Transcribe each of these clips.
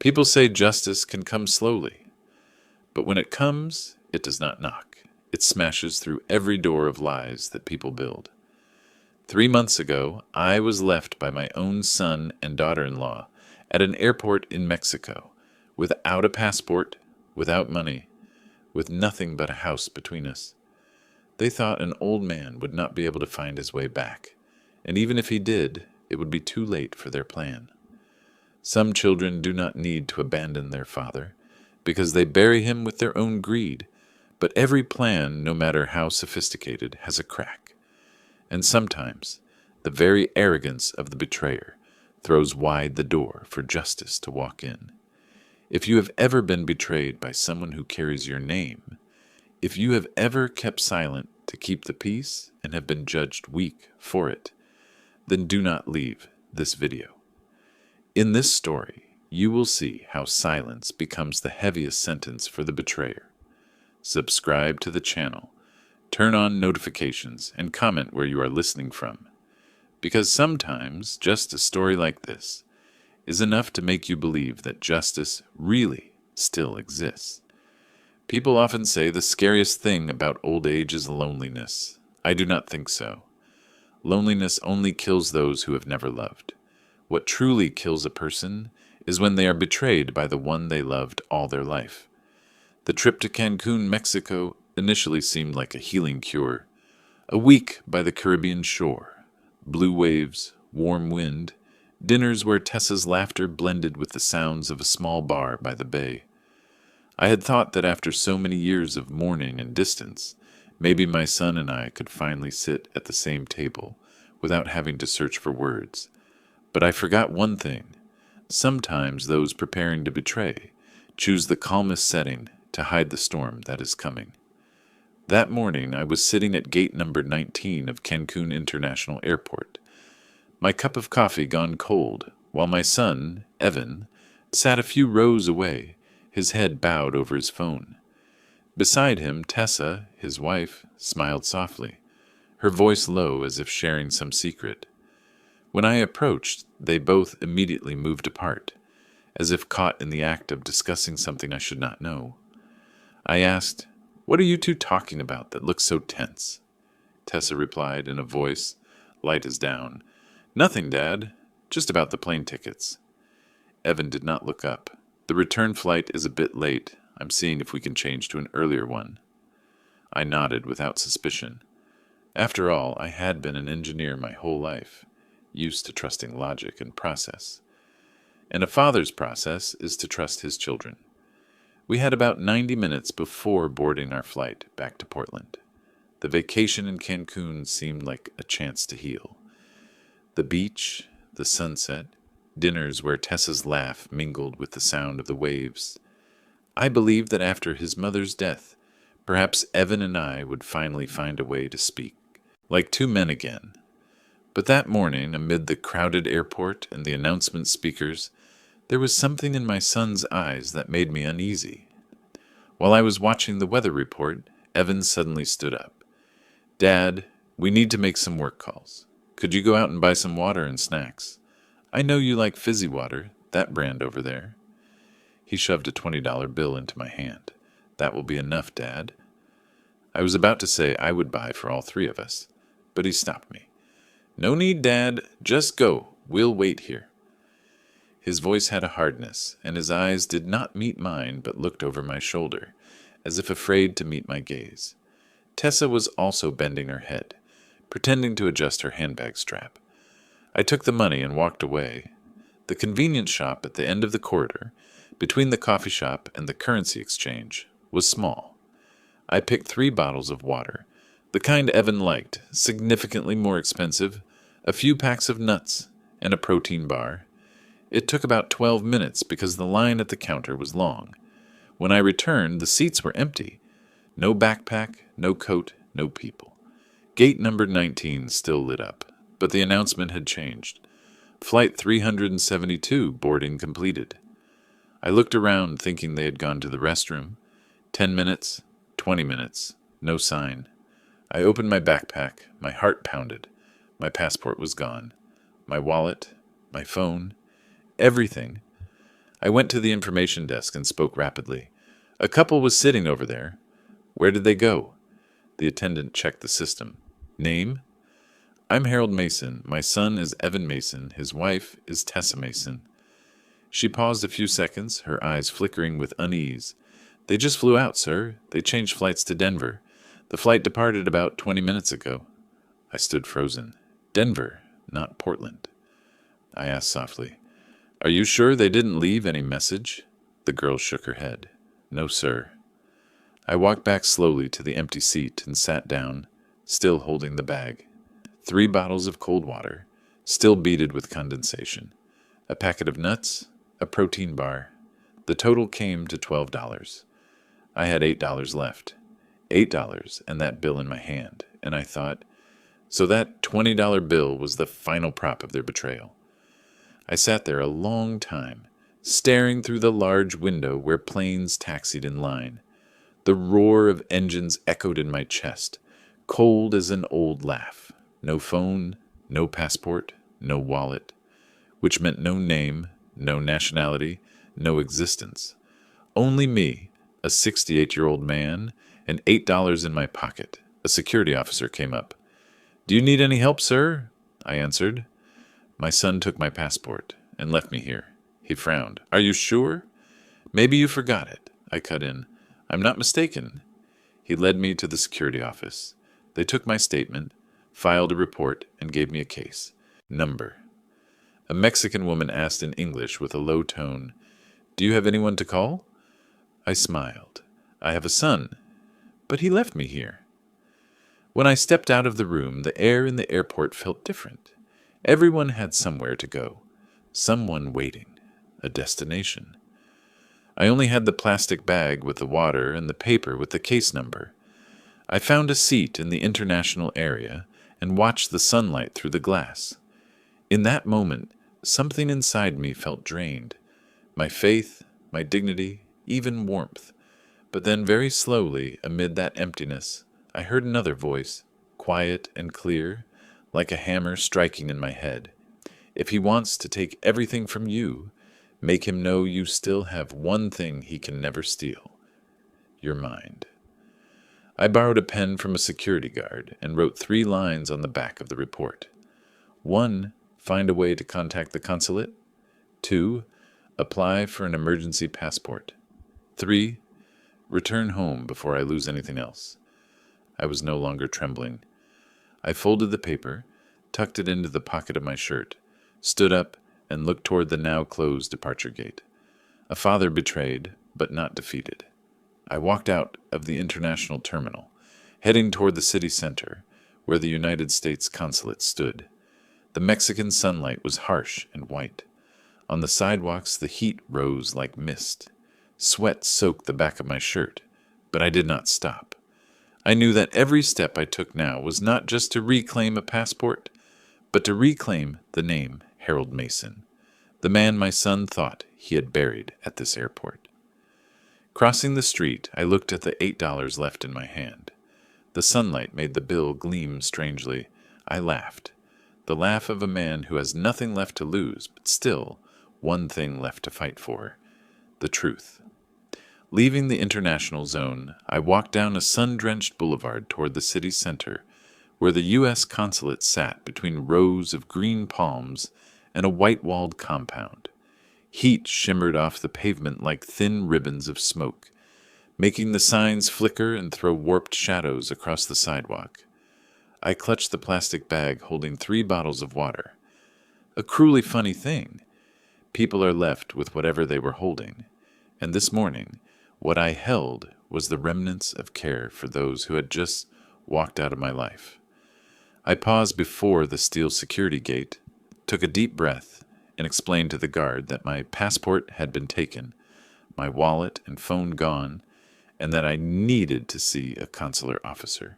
People say justice can come slowly, but when it comes, it does not knock. It smashes through every door of lies that people build. 3 months ago, I was left by my own son and daughter-in-law at an airport in Mexico, without a passport, without money, with nothing but a house between us. They thought an old man would not be able to find his way back, and even if he did, it would be too late for their plan. Some children do not need to abandon their father, because they bury him with their own greed, but every plan, no matter how sophisticated, has a crack. And sometimes, the very arrogance of the betrayer throws wide the door for justice to walk in. If you have ever been betrayed by someone who carries your name, if you have ever kept silent to keep the peace and have been judged weak for it, then do not leave this video. In this story, you will see how silence becomes the heaviest sentence for the betrayer. Subscribe to the channel, turn on notifications, and comment where you are listening from. Because sometimes just a story like this is enough to make you believe that justice really still exists. People often say the scariest thing about old age is loneliness. I do not think so. Loneliness only kills those who have never loved. What truly kills a person is when they are betrayed by the one they loved all their life. The trip to Cancun, Mexico, initially seemed like a healing cure. A week by the Caribbean shore, blue waves, warm wind, dinners where Tessa's laughter blended with the sounds of a small bar by the bay. I had thought that after so many years of mourning and distance, maybe my son and I could finally sit at the same table without having to search for words. But I forgot one thing. Sometimes those preparing to betray choose the calmest setting to hide the storm that is coming. That morning I was sitting at gate number 19 of Cancun International Airport. My cup of coffee gone cold, while my son, Evan, sat a few rows away, his head bowed over his phone. Beside him, Tessa, his wife, smiled softly, her voice low as if sharing some secret. When I approached, they both immediately moved apart, as if caught in the act of discussing something I should not know. I asked, "What are you two talking about that looks so tense?" Tessa replied in a voice light as down, "Nothing, Dad. Just about the plane tickets." Evan did not look up. "The return flight is a bit late. I'm seeing if we can change to an earlier one." I nodded without suspicion. After all, I had been an engineer my whole life, used to trusting logic and process. And a father's process is to trust his children. We had about 90 minutes before boarding our flight back to Portland. The vacation in Cancun seemed like a chance to heal. The beach, the sunset, dinners where Tessa's laugh mingled with the sound of the waves. I believed that after his mother's death, perhaps Evan and I would finally find a way to speak, like two men again. But that morning, amid the crowded airport and the announcement speakers, there was something in my son's eyes that made me uneasy. While I was watching the weather report, Evan suddenly stood up. "Dad, we need to make some work calls. Could you go out and buy some water and snacks? I know you like fizzy water, that brand over there." He shoved a $20 bill into my hand. "That will be enough, Dad." I was about to say I would buy for all three of us, but he stopped me. "No need, Dad. Just go. We'll wait here." His voice had a hardness, and his eyes did not meet mine but looked over my shoulder, as if afraid to meet my gaze. Tessa was also bending her head, pretending to adjust her handbag strap. I took the money and walked away. The convenience shop at the end of the corridor, between the coffee shop and the currency exchange, was small. I picked 3 bottles of water, the kind Evan liked, significantly more expensive, a few packs of nuts, and a protein bar. It took about 12 minutes because the line at the counter was long. When I returned, the seats were empty. No backpack, no coat, no people. Gate number 19 still lit up, but the announcement had changed. Flight 372 boarding completed. I looked around thinking they had gone to the restroom. 10 minutes, 20 minutes, no sign. I opened my backpack, my heart pounded. My passport was gone. My wallet, my phone, everything. I went to the information desk and spoke rapidly. A couple was sitting over there. Where did they go? The attendant checked the system. Name? I'm Harold Mason. My son is Evan Mason. His wife is Tessa Mason. She paused a few seconds, her eyes flickering with unease. They just flew out, sir. They changed flights to Denver. The flight departed about 20 minutes ago. I stood frozen. Denver, not Portland. I asked softly, Are you sure they didn't leave any message? The girl shook her head. No, sir. I walked back slowly to the empty seat and sat down, still holding the bag. 3 bottles of cold water, still beaded with condensation. A packet of nuts, a protein bar. The total came to $12. I had $8 left. $8 and that bill in my hand, and I thought, so that $20 bill was the final prop of their betrayal. I sat there a long time, staring through the large window where planes taxied in line. The roar of engines echoed in my chest, cold as an old laugh. No phone, no passport, no wallet, which meant no name, no nationality, no existence. Only me, a 68-year-old man, and $8 in my pocket. A security officer came up. Do you need any help, sir? I answered. My son took my passport and left me here. He frowned. Are you sure? Maybe you forgot it. I cut in. I'm not mistaken. He led me to the security office. They took my statement, filed a report, and gave me a case. Number. A Mexican woman asked in English with a low tone, Do you have anyone to call? I smiled. I have a son, but he left me here. When I stepped out of the room, the air in the airport felt different. Everyone had somewhere to go, someone waiting, a destination. I only had the plastic bag with the water and the paper with the case number. I found a seat in the international area and watched the sunlight through the glass. In that moment, something inside me felt drained. My faith, my dignity, even warmth. But then very slowly, amid that emptiness, I heard another voice, quiet and clear, like a hammer striking in my head. If he wants to take everything from you, make him know you still have one thing he can never steal, your mind. I borrowed a pen from a security guard and wrote 3 lines on the back of the report. 1, find a way to contact the consulate. 2, apply for an emergency passport. 3, return home before I lose anything else. I was no longer trembling. I folded the paper, tucked it into the pocket of my shirt, stood up, and looked toward the now closed departure gate. A father betrayed, but not defeated. I walked out of the international terminal, heading toward the city center, where the United States consulate stood. The Mexican sunlight was harsh and white. On the sidewalks, the heat rose like mist. Sweat soaked the back of my shirt, but I did not stop. I knew that every step I took now was not just to reclaim a passport, but to reclaim the name Harold Mason, the man my son thought he had buried at this airport. Crossing the street, I looked at the $8 left in my hand. The sunlight made the bill gleam strangely. I laughed, the laugh of a man who has nothing left to lose, but still one thing left to fight for, the truth. Leaving the international zone, I walked down a sun-drenched boulevard toward the city center, where the U.S. consulate sat between rows of green palms and a white-walled compound. Heat shimmered off the pavement like thin ribbons of smoke, making the signs flicker and throw warped shadows across the sidewalk. I clutched the plastic bag holding 3 bottles of water. A cruelly funny thing. People are left with whatever they were holding, and this morning, what I held was the remnants of care for those who had just walked out of my life. I paused before the steel security gate, took a deep breath, and explained to the guard that my passport had been taken, my wallet and phone gone, and that I needed to see a consular officer.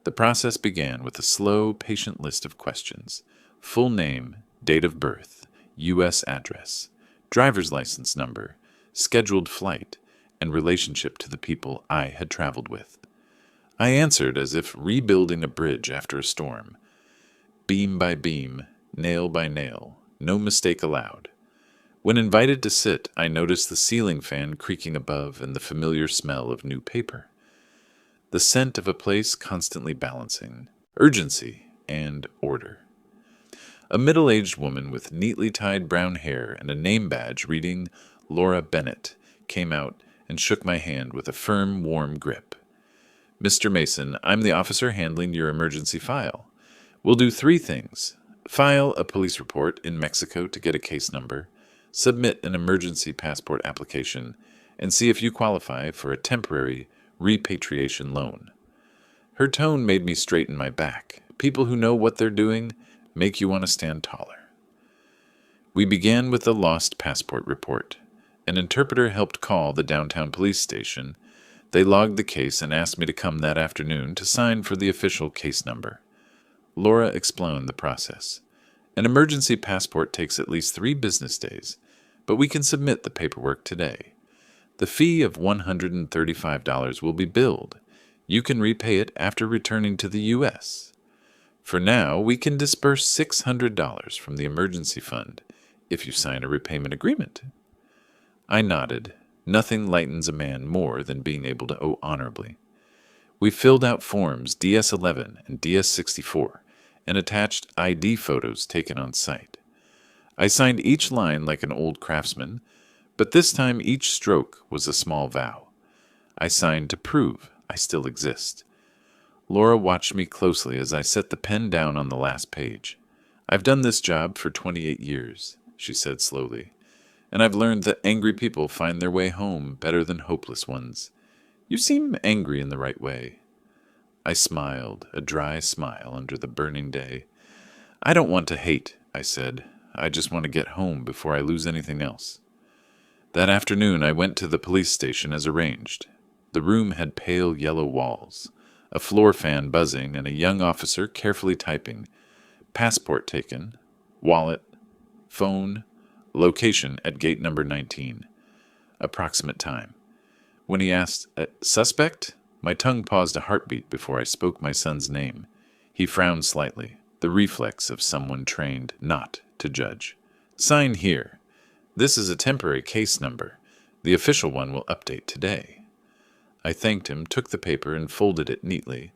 The process began with a slow, patient list of questions: full name, date of birth, U.S. address, driver's license number, scheduled flight, and relationship to the people I had traveled with. I answered as if rebuilding a bridge after a storm. Beam by beam, nail by nail, no mistake allowed. When invited to sit, I noticed the ceiling fan creaking above and the familiar smell of new paper. The scent of a place constantly balancing urgency and order. A middle-aged woman with neatly tied brown hair and a name badge reading Laura Bennett came out and shook my hand with a firm, warm grip. "Mr. Mason, I'm the officer handling your emergency file. We'll do 3 things. File a police report in Mexico to get a case number, submit an emergency passport application, and see if you qualify for a temporary repatriation loan." Her tone made me straighten my back. People who know what they're doing make you want to stand taller. We began with the lost passport report. An interpreter helped call the downtown police station. They logged the case and asked me to come that afternoon to sign for the official case number. Laura explained the process. An emergency passport takes at least 3 business days, but we can submit the paperwork today. The fee of $135 will be billed. You can repay it after returning to the U.S. For now, we can disperse $600 from the emergency fund if you sign a repayment agreement. I nodded. Nothing lightens a man more than being able to owe honorably. We filled out forms DS-11 and DS-64 and attached ID photos taken on site. I signed each line like an old craftsman, but this time each stroke was a small vow. I signed to prove I still exist. Laura watched me closely as I set the pen down on the last page. "I've done this job for 28 years, she said slowly, "and I've learned that angry people find their way home better than hopeless ones. You seem angry in the right way." I smiled, a dry smile under the burning day. "I don't want to hate," I said. "I just want to get home before I lose anything else." That afternoon I went to the police station as arranged. The room had pale yellow walls, a floor fan buzzing, and a young officer carefully typing. Passport taken, wallet, phone, location at gate number 19. Approximate time. When he asked, "Suspect?" my tongue paused a heartbeat before I spoke my son's name. He frowned slightly, the reflex of someone trained not to judge. "Sign here. This is a temporary case number. The official one will update today." I thanked him, took the paper, and folded it neatly,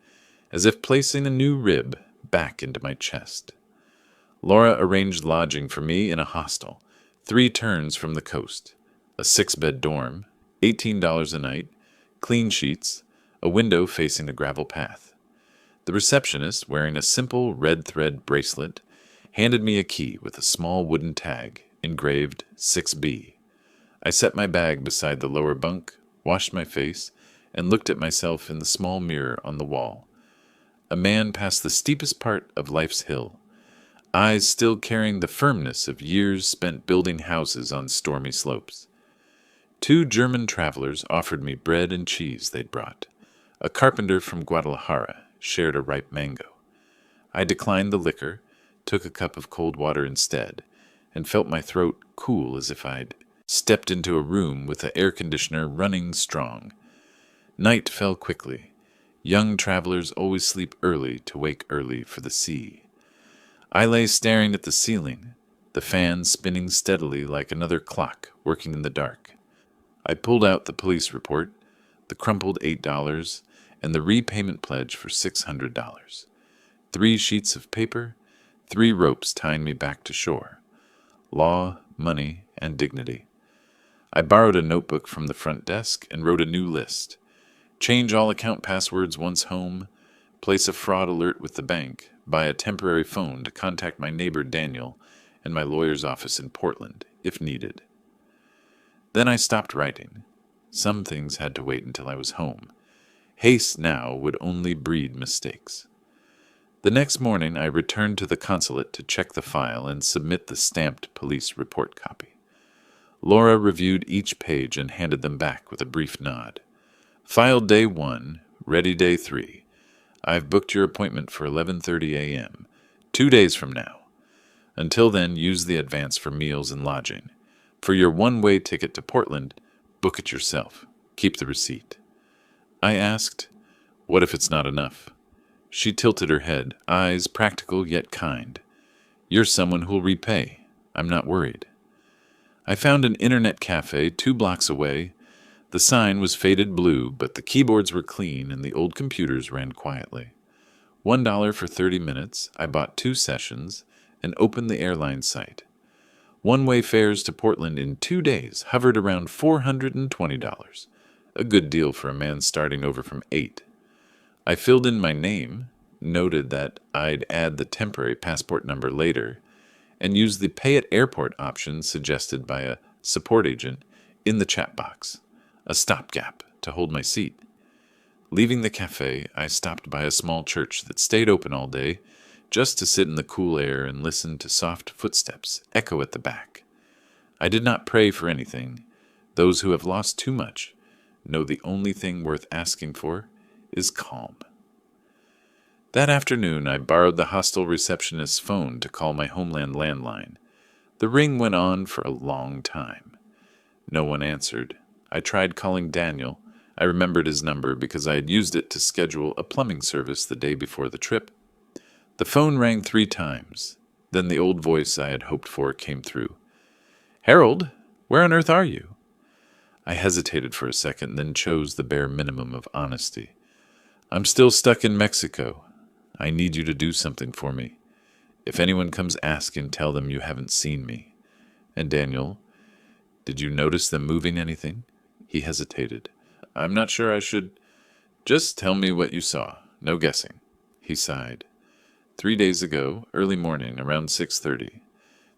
as if placing a new rib back into my chest. Laura arranged lodging for me in a hostel, 3 turns from the coast, a 6-bed dorm, $18 a night, clean sheets, a window facing a gravel path. The receptionist, wearing a simple red thread bracelet, handed me a key with a small wooden tag engraved 6B. I set my bag beside the lower bunk, washed my face, and looked at myself in the small mirror on the wall. A man passed the steepest part of life's hill, eyes still carrying the firmness of years spent building houses on stormy slopes. 2 German travelers offered me bread and cheese they'd brought. A carpenter from Guadalajara shared a ripe mango. I declined the liquor, took a cup of cold water instead, and felt my throat cool as if I'd stepped into a room with the air conditioner running strong. Night fell quickly. Young travelers always sleep early to wake early for the sea. I lay staring at the ceiling, the fan spinning steadily like another clock working in the dark. I pulled out the police report, the crumpled $8, and the repayment pledge for $600. 3 sheets of paper, 3 ropes tying me back to shore. Law, money, and dignity. I borrowed a notebook from the front desk and wrote a new list. Change all account passwords once home, place a fraud alert with the bank, buy a temporary phone to contact my neighbor Daniel and my lawyer's office in Portland, if needed. Then I stopped writing. Some things had to wait until I was home. Haste now would only breed mistakes. The next morning I returned to the consulate to check the file and submit the stamped police report copy. Laura reviewed each page and handed them back with a brief nod. "Filed day 1, ready day 3. I've booked your appointment for 11:30 a.m., 2 days from now. Until then, use the advance for meals and lodging. For your one-way ticket to Portland, book it yourself. Keep the receipt." I asked, "What if it's not enough?" She tilted her head, eyes practical yet kind. "You're someone who'll repay. I'm not worried." I found an internet cafe 2 blocks away. The sign was faded blue, but the keyboards were clean and the old computers ran quietly. $1 for 30 minutes, I bought 2 sessions and opened the airline site. One-way fares to Portland in 2 days hovered around $420, a good deal for a man starting over from 8. I filled in my name, noted that I'd add the temporary passport number later, and used the pay at airport option suggested by a support agent in the chat box, a stopgap to hold my seat. Leaving the cafe, I stopped by a small church that stayed open all day, just to sit in the cool air and listen to soft footsteps echo at the back. I did not pray for anything. Those who have lost too much know the only thing worth asking for is calm. That afternoon, I borrowed the hostel receptionist's phone to call my homeland landline. The ring went on for a long time. No one answered. I tried calling Daniel. I remembered his number because I had used it to schedule a plumbing service the day before the trip. The phone rang 3 times. Then the old voice I had hoped for came through. "Harold, where on earth are you?" I hesitated for a second, then chose the bare minimum of honesty. "I'm still stuck in Mexico. I need you to do something for me. If anyone comes asking, tell them you haven't seen me. And Daniel, did you notice them moving anything?" He hesitated. "I'm not sure I should." "Just tell me what you saw. No guessing." He sighed. 3 days ago, early morning, around 6:30,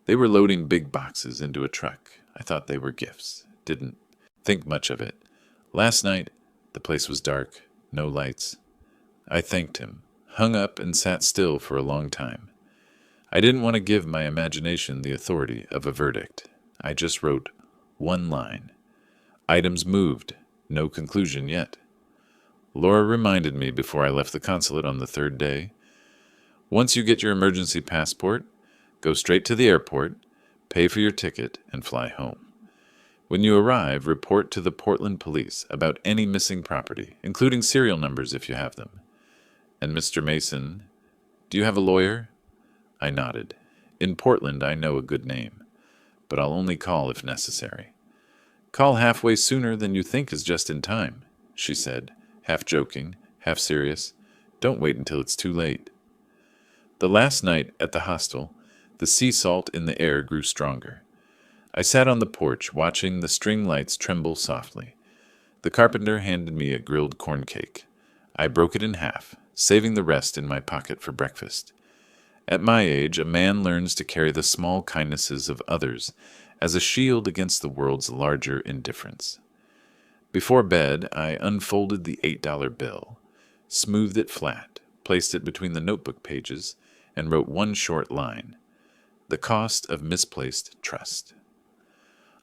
they were loading big boxes into a truck. I thought they were gifts. Didn't think much of it. Last night, the place was dark, no lights. I thanked him, hung up and sat still for a long time. I didn't want to give my imagination the authority of a verdict. I just wrote 1 line. Items moved, no conclusion yet. Laura reminded me before I left the consulate on the 3rd day. Once you get your emergency passport, go straight to the airport, pay for your ticket, and fly home. When you arrive, report to the Portland police about any missing property, including serial numbers if you have them. And Mr. Mason, do you have a lawyer? I nodded. In Portland, I know a good name, but I'll only call if necessary. Call halfway sooner than you think is just in time, she said, half joking, half serious. Don't wait until it's too late. The last night at the hostel, the sea salt in the air grew stronger. I sat on the porch watching the string lights tremble softly. The carpenter handed me a grilled corn cake. I broke it in half, saving the rest in my pocket for breakfast. At my age, a man learns to carry the small kindnesses of others as a shield against the world's larger indifference. Before bed, I unfolded the $8 bill, smoothed it flat, placed it between the notebook pages, and wrote 1 short line. The cost of misplaced trust.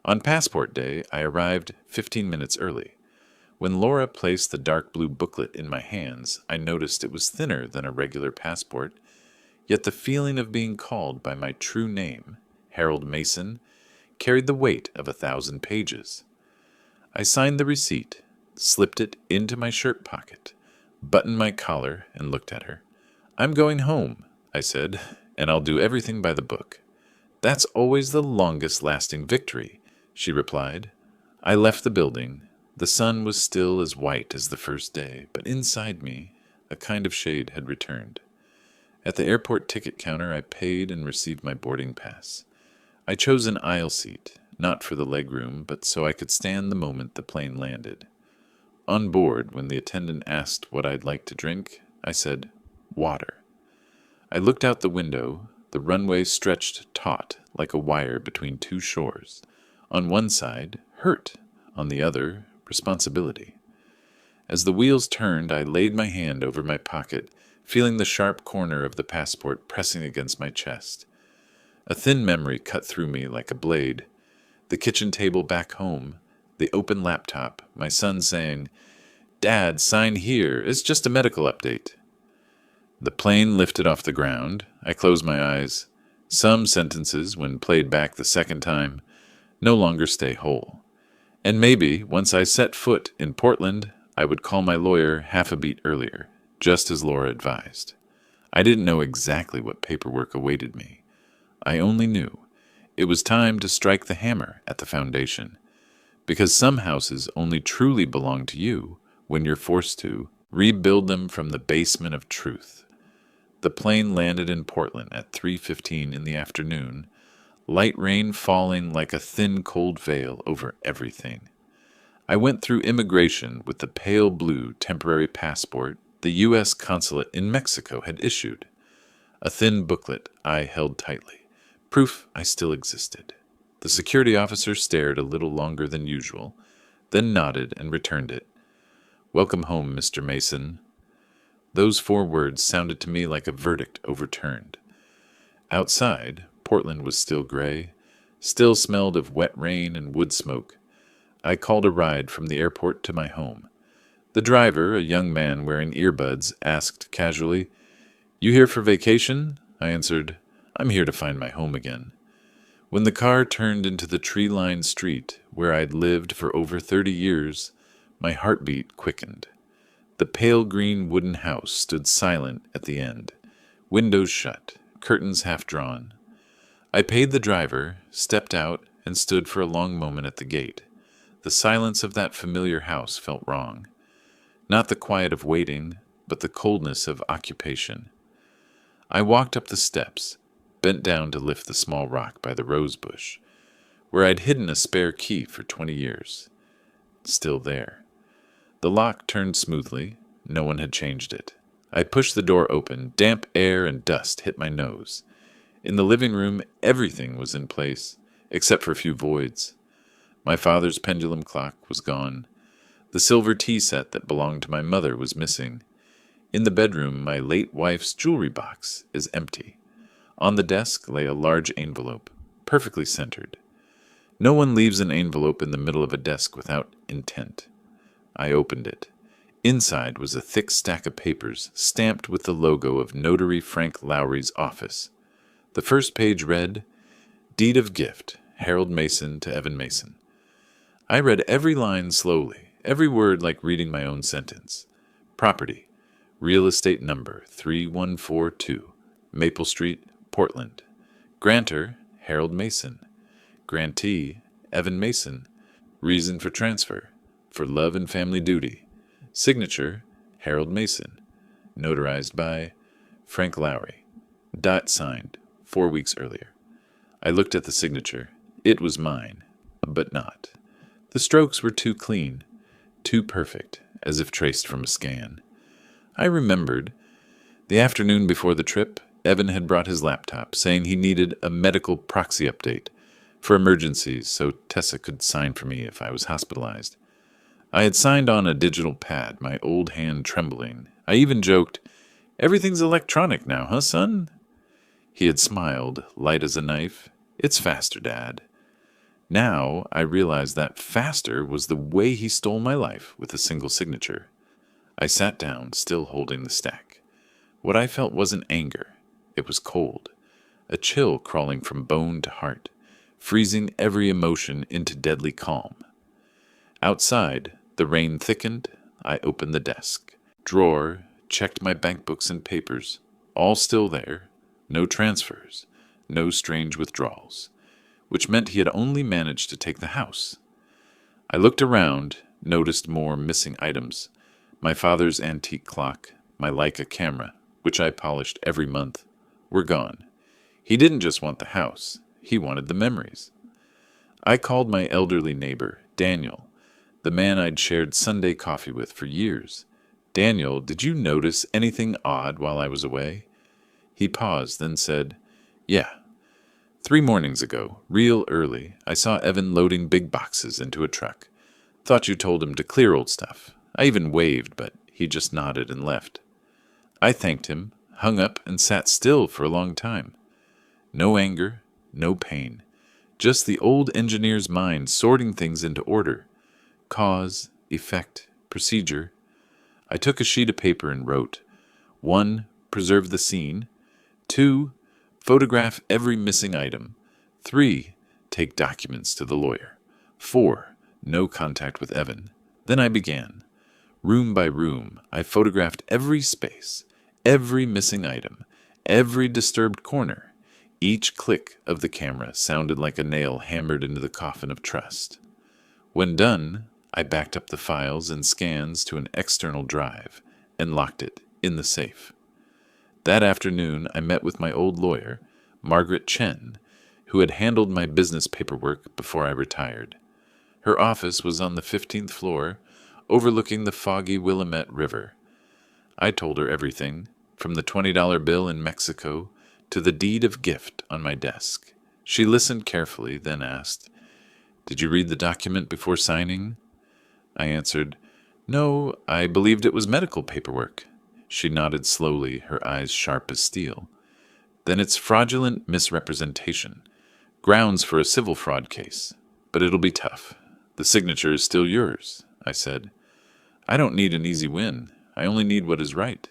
On passport day, I arrived 15 minutes early. When Laura placed the dark blue booklet in my hands, I noticed it was thinner than a regular passport, yet the feeling of being called by my true name, Harold Mason, carried the weight of 1,000 pages. I signed the receipt, slipped it into my shirt pocket, buttoned my collar, and looked at her. "I'm going home," I said, "and I'll do everything by the book." "That's always the longest-lasting victory," she replied. I left the building. The sun was still as white as the first day, but inside me, a kind of shade had returned. At the airport ticket counter, I paid and received my boarding pass. I chose an aisle seat, not for the legroom, but so I could stand the moment the plane landed. On board, when the attendant asked what I'd like to drink, I said, "Water." I looked out the window. The runway stretched taut like a wire between 2 shores. On one side, hurt. On the other, responsibility. As the wheels turned, I laid my hand over my pocket, feeling the sharp corner of the passport pressing against my chest. A thin memory cut through me like a blade. The kitchen table back home, the open laptop, my son saying, "Dad, sign here. It's just a medical update." The plane lifted off the ground. I closed my eyes. Some sentences, when played back the second time, no longer stay whole. And maybe, once I set foot in Portland, I would call my lawyer half a beat earlier, just as Laura advised. I didn't know exactly what paperwork awaited me. I only knew It was time to strike the hammer at the foundation, because some houses only truly belong to you when you're forced to rebuild them from the basement of truth. The plane landed in Portland at 3:15 in the afternoon, light rain falling like a thin cold veil over everything. I went through immigration with the pale blue temporary passport the U.S. consulate in Mexico had issued, a thin booklet I held tightly, proof I still existed. The security officer stared a little longer than usual, then nodded and returned it. "Welcome home, Mr. Mason." Those 4 words sounded to me like a verdict overturned. Outside, Portland was still gray, still smelled of wet rain and wood smoke. I called a ride from the airport to my home. The driver, a young man wearing earbuds, asked casually, "You here for vacation?" I answered, "I'm here to find my home again." When the car turned into the tree-lined street where I'd lived for over 30 years, my heartbeat quickened. The pale green wooden house stood silent at the end, windows shut, curtains half drawn. I paid the driver, stepped out, and stood for a long moment at the gate. The silence of that familiar house felt wrong. Not the quiet of waiting, but the coldness of occupation. I walked up the steps, bent down to lift the small rock by the rose bush, where I'd hidden a spare key for 20 years. Still there. The lock turned smoothly. No one had changed it. I pushed the door open. Damp air and dust hit my nose. In the living room, everything was in place, except for a few voids. My father's pendulum clock was gone. The silver tea set that belonged to my mother was missing. In the bedroom, my late wife's jewelry box is empty. On the desk lay a large envelope, perfectly centered. No one leaves an envelope in the middle of a desk without intent. I opened it. Inside was a thick stack of papers stamped with the logo of Notary Frank Lowry's office. The first page read, "Deed of gift, Harold Mason to Evan Mason." I read every line slowly, every word like reading my own sentence. Property, real estate number 3142, Maple Street, Portland. Grantor, Harold Mason. Grantee, Evan Mason. Reason for transfer, for love and family duty. Signature, Harold Mason. Notarized by Frank Lowry. Dot signed 4 weeks earlier. I looked at the signature. It was mine, but not. The strokes were too clean, too perfect, as if traced from a scan. I remembered. The afternoon before the trip, Evan had brought his laptop, saying he needed a medical proxy update for emergencies so Tessa could sign for me if I was hospitalized. I had signed on a digital pad, my old hand trembling. I even joked, "Everything's electronic now, huh, son?" He had smiled, light as a knife. "It's faster, Dad." Now I realized that faster was the way he stole my life with a single signature. I sat down, still holding the stack. What I felt wasn't anger. It was cold, a chill crawling from bone to heart, freezing every emotion into deadly calm. Outside, the rain thickened. I opened the desk. Drawer, checked my bank books and papers. All still there. No transfers. No strange withdrawals. Which meant he had only managed to take the house. I looked around, noticed more missing items. My father's antique clock, my Leica camera, which I polished every month, were gone. He didn't just want the house. He wanted the memories. I called my elderly neighbor, Daniel, the man I'd shared Sunday coffee with for years. "Daniel, did you notice anything odd while I was away?" He paused, then said, "Yeah. 3 mornings ago, real early, I saw Evan loading big boxes into a truck. Thought you told him to clear old stuff. I even waved, but he just nodded and left. I thanked him, hung up, and sat still for a long time. No anger, no pain. Just the old engineer's mind sorting things into order. Cause, effect, procedure. I took a sheet of paper and wrote, 1. Preserve the scene. 2. Photograph every missing item. 3. Take documents to the lawyer. 4. No contact with Evan. Then I began. Room by room, I photographed every space, every missing item, every disturbed corner. Each click of the camera sounded like a nail hammered into the coffin of trust. When done, I backed up the files and scans to an external drive and locked it in the safe. That afternoon, I met with my old lawyer, Margaret Chen, who had handled my business paperwork before I retired. Her office was on the 15th floor, overlooking the foggy Willamette River. I told her everything, from the $20 bill in Mexico to the deed of gift on my desk. She listened carefully, then asked, "Did you read the document before signing?" I answered, "No, I believed it was medical paperwork." She nodded slowly, her eyes sharp as steel. "Then it's fraudulent misrepresentation. Grounds for a civil fraud case. But it'll be tough. The signature is still yours," I said. "I don't need an easy win. I only need what is right."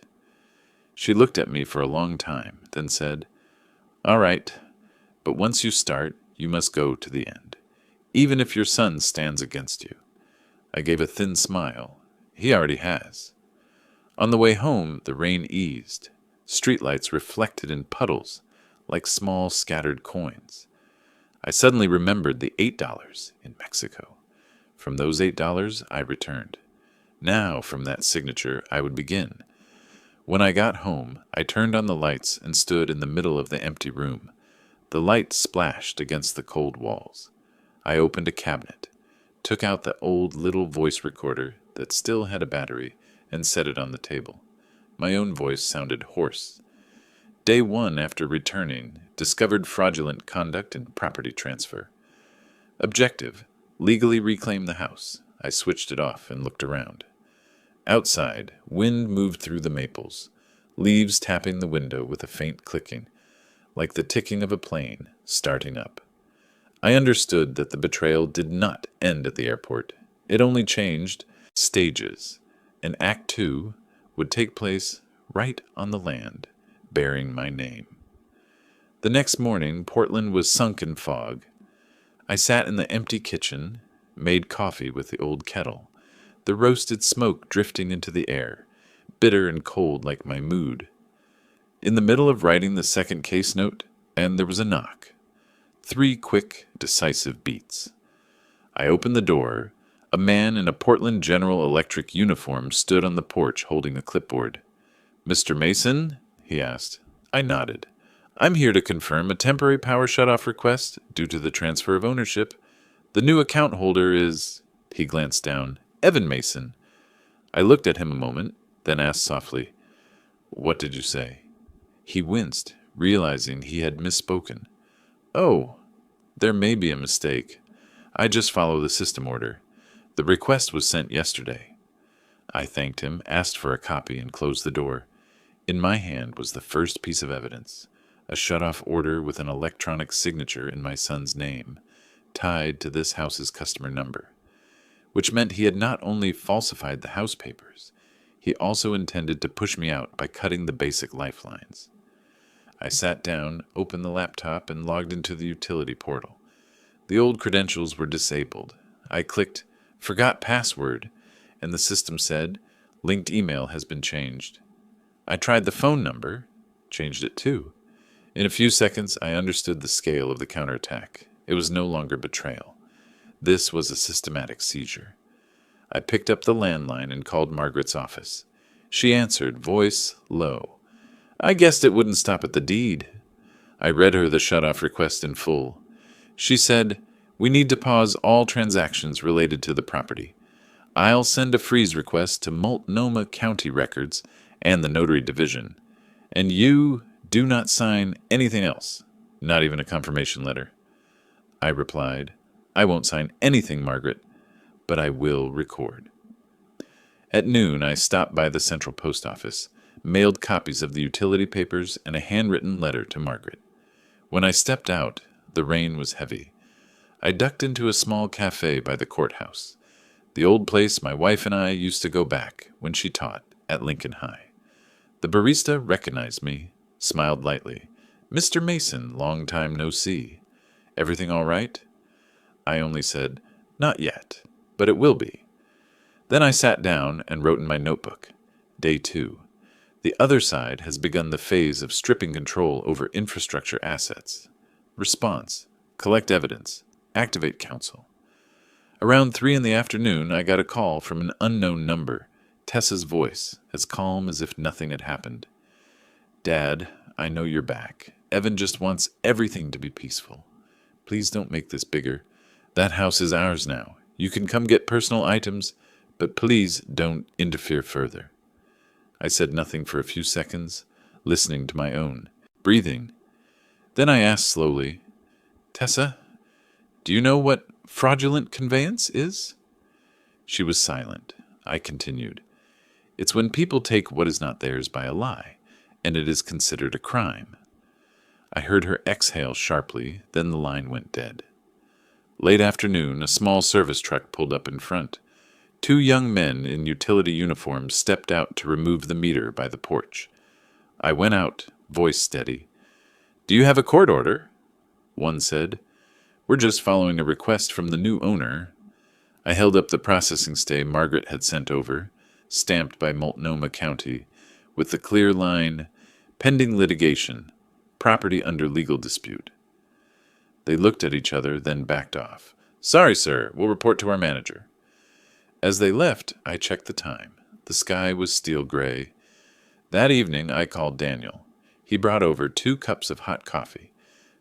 She looked at me for a long time, then said, "All right, but once you start, you must go to the end, even if your son stands against you." I gave a thin smile. He already has. On the way home, the rain eased. Streetlights reflected in puddles, like small scattered coins. I suddenly remembered the $8 in Mexico. From those $8, I returned. Now, from that signature, I would begin. When I got home, I turned on the lights and stood in the middle of the empty room. The light splashed against the cold walls. I opened a cabinet, took out the old little voice recorder that still had a battery, and set it on the table. My own voice sounded hoarse. Day 1 after returning, discovered fraudulent conduct and property transfer. Objective, legally reclaim the house. I switched it off and looked around. Outside, wind moved through the maples, leaves tapping the window with a faint clicking, like the ticking of a plane starting up. I understood that the betrayal did not end at the airport. It only changed stages, and Act 2 would take place right on the land, bearing my name. The next morning, Portland was sunk in fog. I sat in the empty kitchen, made coffee with the old kettle, the roasted smoke drifting into the air, bitter and cold like my mood. In the middle of writing the second case note, and there was a knock. 3 quick, decisive beats. I opened the door. A man in a Portland General Electric uniform stood on the porch holding a clipboard. "Mr. Mason?" he asked. I nodded. "I'm here to confirm a temporary power shutoff request due to the transfer of ownership. The new account holder is," he glanced down, "Evan Mason." I looked at him a moment, then asked softly, "What did you say?" He winced, realizing he had misspoken. "Oh, there may be a mistake. I just follow the system order. The request was sent yesterday." I thanked him, asked for a copy, and closed the door. In my hand was the first piece of evidence, a shut-off order with an electronic signature in my son's name, tied to this house's customer number, which meant he had not only falsified the house papers, he also intended to push me out by cutting the basic lifelines. I sat down, opened the laptop, and logged into the utility portal. The old credentials were disabled. I clicked "Forgot password," and the system said, "Linked email has been changed." I tried the phone number, changed it too. In a few seconds, I understood the scale of the counterattack. It was no longer betrayal. This was a systematic seizure. I picked up the landline and called Margaret's office. She answered, voice low. I guessed it wouldn't stop at the deed. I read her the shutoff request in full. She said, "We need to pause all transactions related to the property. I'll send a freeze request to Multnomah County Records and the Notary Division. And you do not sign anything else, not even a confirmation letter." I replied, "I won't sign anything, Margaret, but I will record." At noon, I stopped by the Central Post Office, mailed copies of the utility papers and a handwritten letter to Margaret. When I stepped out, the rain was heavy. I ducked into a small cafe by the courthouse, the old place my wife and I used to go back when she taught at Lincoln High. The barista recognized me, smiled lightly. "Mr. Mason, long time no see. Everything all right?" I only said, "Not yet, but it will be." Then I sat down and wrote in my notebook. Day 2. The other side has begun the phase of stripping control over infrastructure assets. Response: collect evidence. Activate counsel. Around 3 in the afternoon, I got a call from an unknown number. Tessa's voice, as calm as if nothing had happened. Dad, I know you're back. Evan just wants everything to be peaceful. Please don't make this bigger. That house is ours now. You can come get personal items, but please don't interfere further. I said nothing for a few seconds, listening to my own breathing. Then I asked slowly, Tessa, do you know what fraudulent conveyance is? She was silent. I continued. It's when people take what is not theirs by a lie, and it is considered a crime. I heard her exhale sharply, then the line went dead. Late afternoon, a small service truck pulled up in front. 2 young men in utility uniforms stepped out to remove the meter by the porch. I went out, voice steady. Do you have a court order? One said. We're just following a request from the new owner. I held up the processing stay Margaret had sent over, stamped by Multnomah County, with the clear line, pending litigation, property under legal dispute. They looked at each other, then backed off. Sorry, sir, we'll report to our manager. As they left, I checked the time. The sky was steel gray. That evening, I called Daniel. He brought over 2 cups of hot coffee,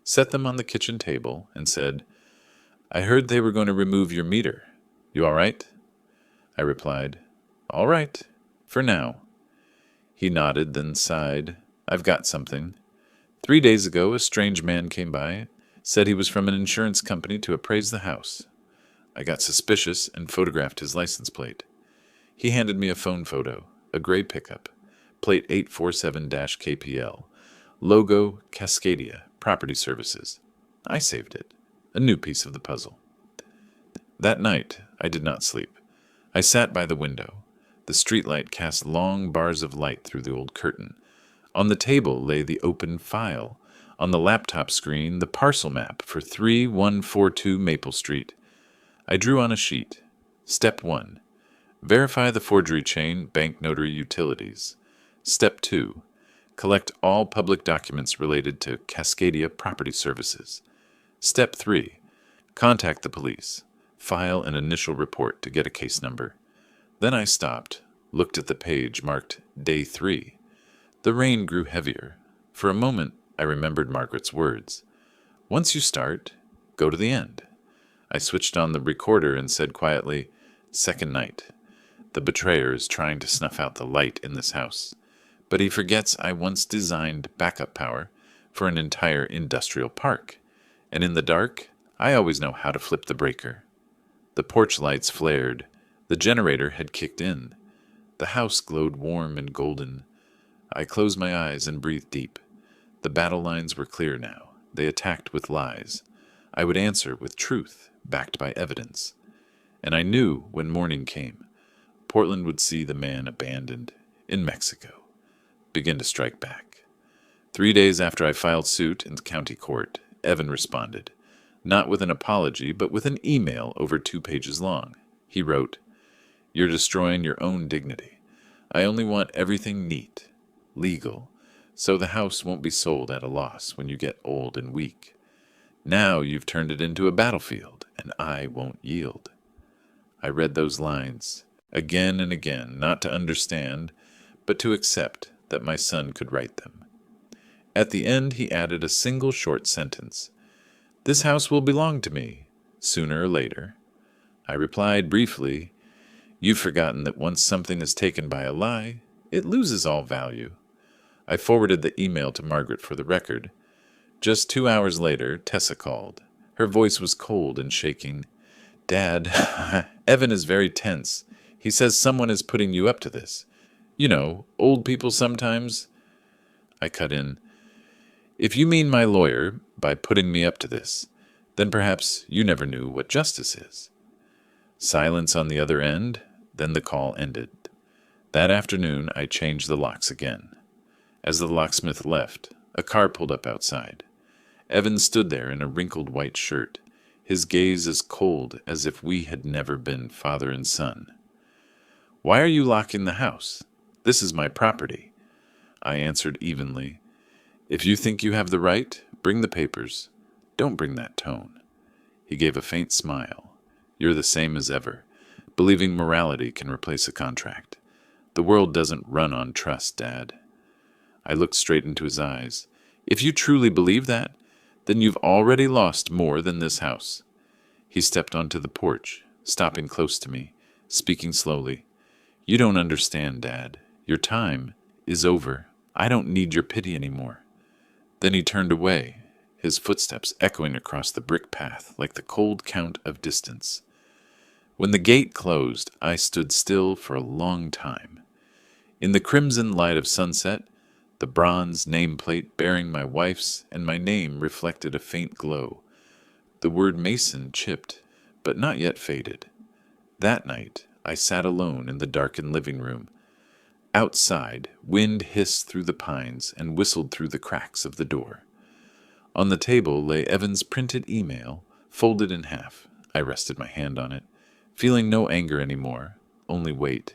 set them on the kitchen table, and said, I heard they were going to remove your meter. You all right? I replied, All right, for now. He nodded, then sighed. I've got something. 3 days ago, a strange man came by, said he was from an insurance company to appraise the house. I got suspicious and photographed his license plate. He handed me a phone photo, a gray pickup, plate 847-KPL, logo Cascadia, Property Services. I saved it, a new piece of the puzzle. That night, I did not sleep. I sat by the window. The streetlight cast long bars of light through the old curtain. On the table lay the open file. On the laptop screen, the parcel map for 3142 Maple Street. I drew on a sheet. Step 1. Verify the forgery chain, bank notary utilities. Step 2. Collect all public documents related to Cascadia Property Services. Step 3. Contact the police. File an initial report to get a case number. Then I stopped, looked at the page marked Day 3. The rain grew heavier. For a moment, I remembered Margaret's words. Once you start, go to the end. I switched on the recorder and said quietly, Second night. The betrayer is trying to snuff out the light in this house, but he forgets I once designed backup power for an entire industrial park, and in the dark, I always know how to flip the breaker. The porch lights flared. The generator had kicked in. The house glowed warm and golden. I closed my eyes and breathed deep. The battle lines were clear now. They attacked with lies. I would answer with truth, backed by evidence. And I knew when morning came, Portland would see the man abandoned in Mexico begin to strike back. 3 days after I filed suit in the county court, Evan responded, not with an apology, but with an email over 2 pages long. He wrote, You're destroying your own dignity. I only want everything neat, legal, so the house won't be sold at a loss when you get old and weak. Now you've turned it into a battlefield, and I won't yield. I read those lines again and again, not to understand, but to accept that my son could write them. At the end, he added a single short sentence. This house will belong to me, sooner or later. I replied briefly, You've forgotten that once something is taken by a lie, it loses all value. I forwarded the email to Margaret for the record. Just 2 hours later, Tessa called. Her voice was cold and shaking. Dad, Evan is very tense. He says someone is putting you up to this. You know, old people sometimes. I cut in. If you mean my lawyer by putting me up to this, then perhaps you never knew what justice is. Silence on the other end, then the call ended. That afternoon, I changed the locks again. As the locksmith left, a car pulled up outside. Evan stood there in a wrinkled white shirt, his gaze as cold as if we had never been father and son. Why are you locking the house? This is my property. I answered evenly. If you think you have the right, bring the papers. Don't bring that tone. He gave a faint smile. You're the same as ever, believing morality can replace a contract. The world doesn't run on trust, Dad. I looked straight into his eyes. If you truly believe that, then you've already lost more than this house. He stepped onto the porch, stopping close to me, speaking slowly. You don't understand, Dad. Your time is over. I don't need your pity anymore. Then he turned away, his footsteps echoing across the brick path like the cold count of distance. When the gate closed, I stood still for a long time. In the crimson light of sunset, the bronze nameplate bearing my wife's and my name reflected a faint glow. The word Mason chipped, but not yet faded. That night, I sat alone in the darkened living room. Outside, wind hissed through the pines and whistled through the cracks of the door. On the table lay Evan's printed email, folded in half. I rested my hand on it, feeling no anger anymore, only weight.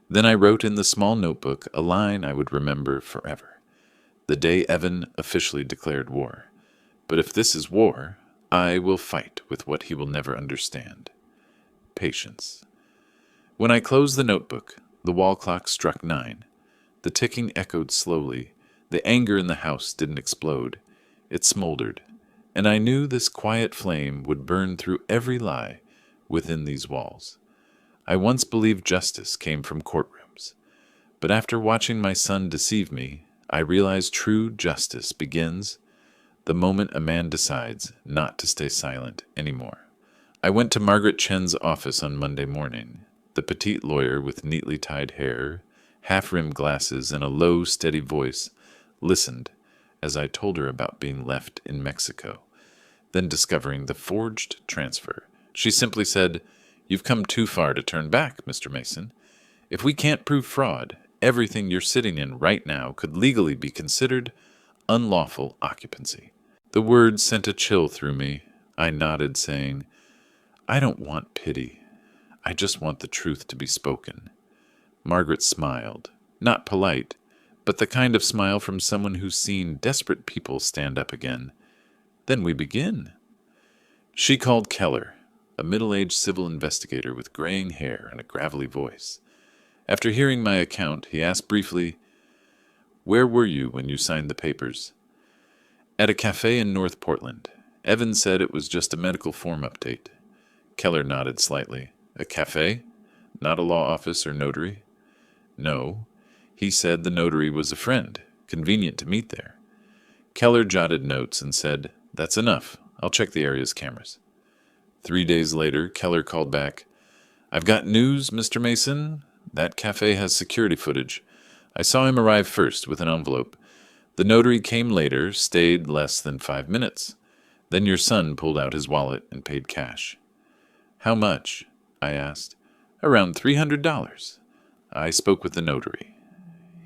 Then I wrote in the small notebook a line I would remember forever. The day Evan officially declared war. But if this is war, I will fight with what he will never understand. Patience. When I closed the notebook, the wall clock struck 9. The ticking echoed slowly. The anger in the house didn't explode. It smoldered, and I knew this quiet flame would burn through every lie within these walls. I once believed justice came from courtrooms, but after watching my son deceive me, I realized true justice begins the moment a man decides not to stay silent anymore. I went to Margaret Chen's office on Monday morning. The petite lawyer with neatly tied hair, half-rimmed glasses, and a low, steady voice listened as I told her about being left in Mexico, then discovering the forged transfer. She simply said, "You've come too far to turn back, Mr. Mason. If we can't prove fraud, everything you're sitting in right now could legally be considered unlawful occupancy." The words sent a chill through me. I nodded, saying, "I don't want pity. I just want the truth to be spoken." Margaret smiled, not polite, but the kind of smile from someone who's seen desperate people stand up again. "Then we begin." She called Keller, a middle-aged civil investigator with graying hair and a gravelly voice. After hearing my account, he asked briefly, "Where were you when you signed the papers?" "At a cafe in North Portland. Evan said it was just a medical form update." Keller nodded slightly. "A cafe? Not a law office or notary?" "No. He said the notary was a friend. Convenient to meet there." Keller jotted notes and said, "That's enough. I'll check the area's cameras." 3 days later, Keller called back. "I've got news, Mr. Mason. That cafe has security footage. I saw him arrive first with an envelope. The notary came later, stayed less than 5 minutes. Then your son pulled out his wallet and paid cash." "How much?" I asked. "Around $300. I spoke with the notary.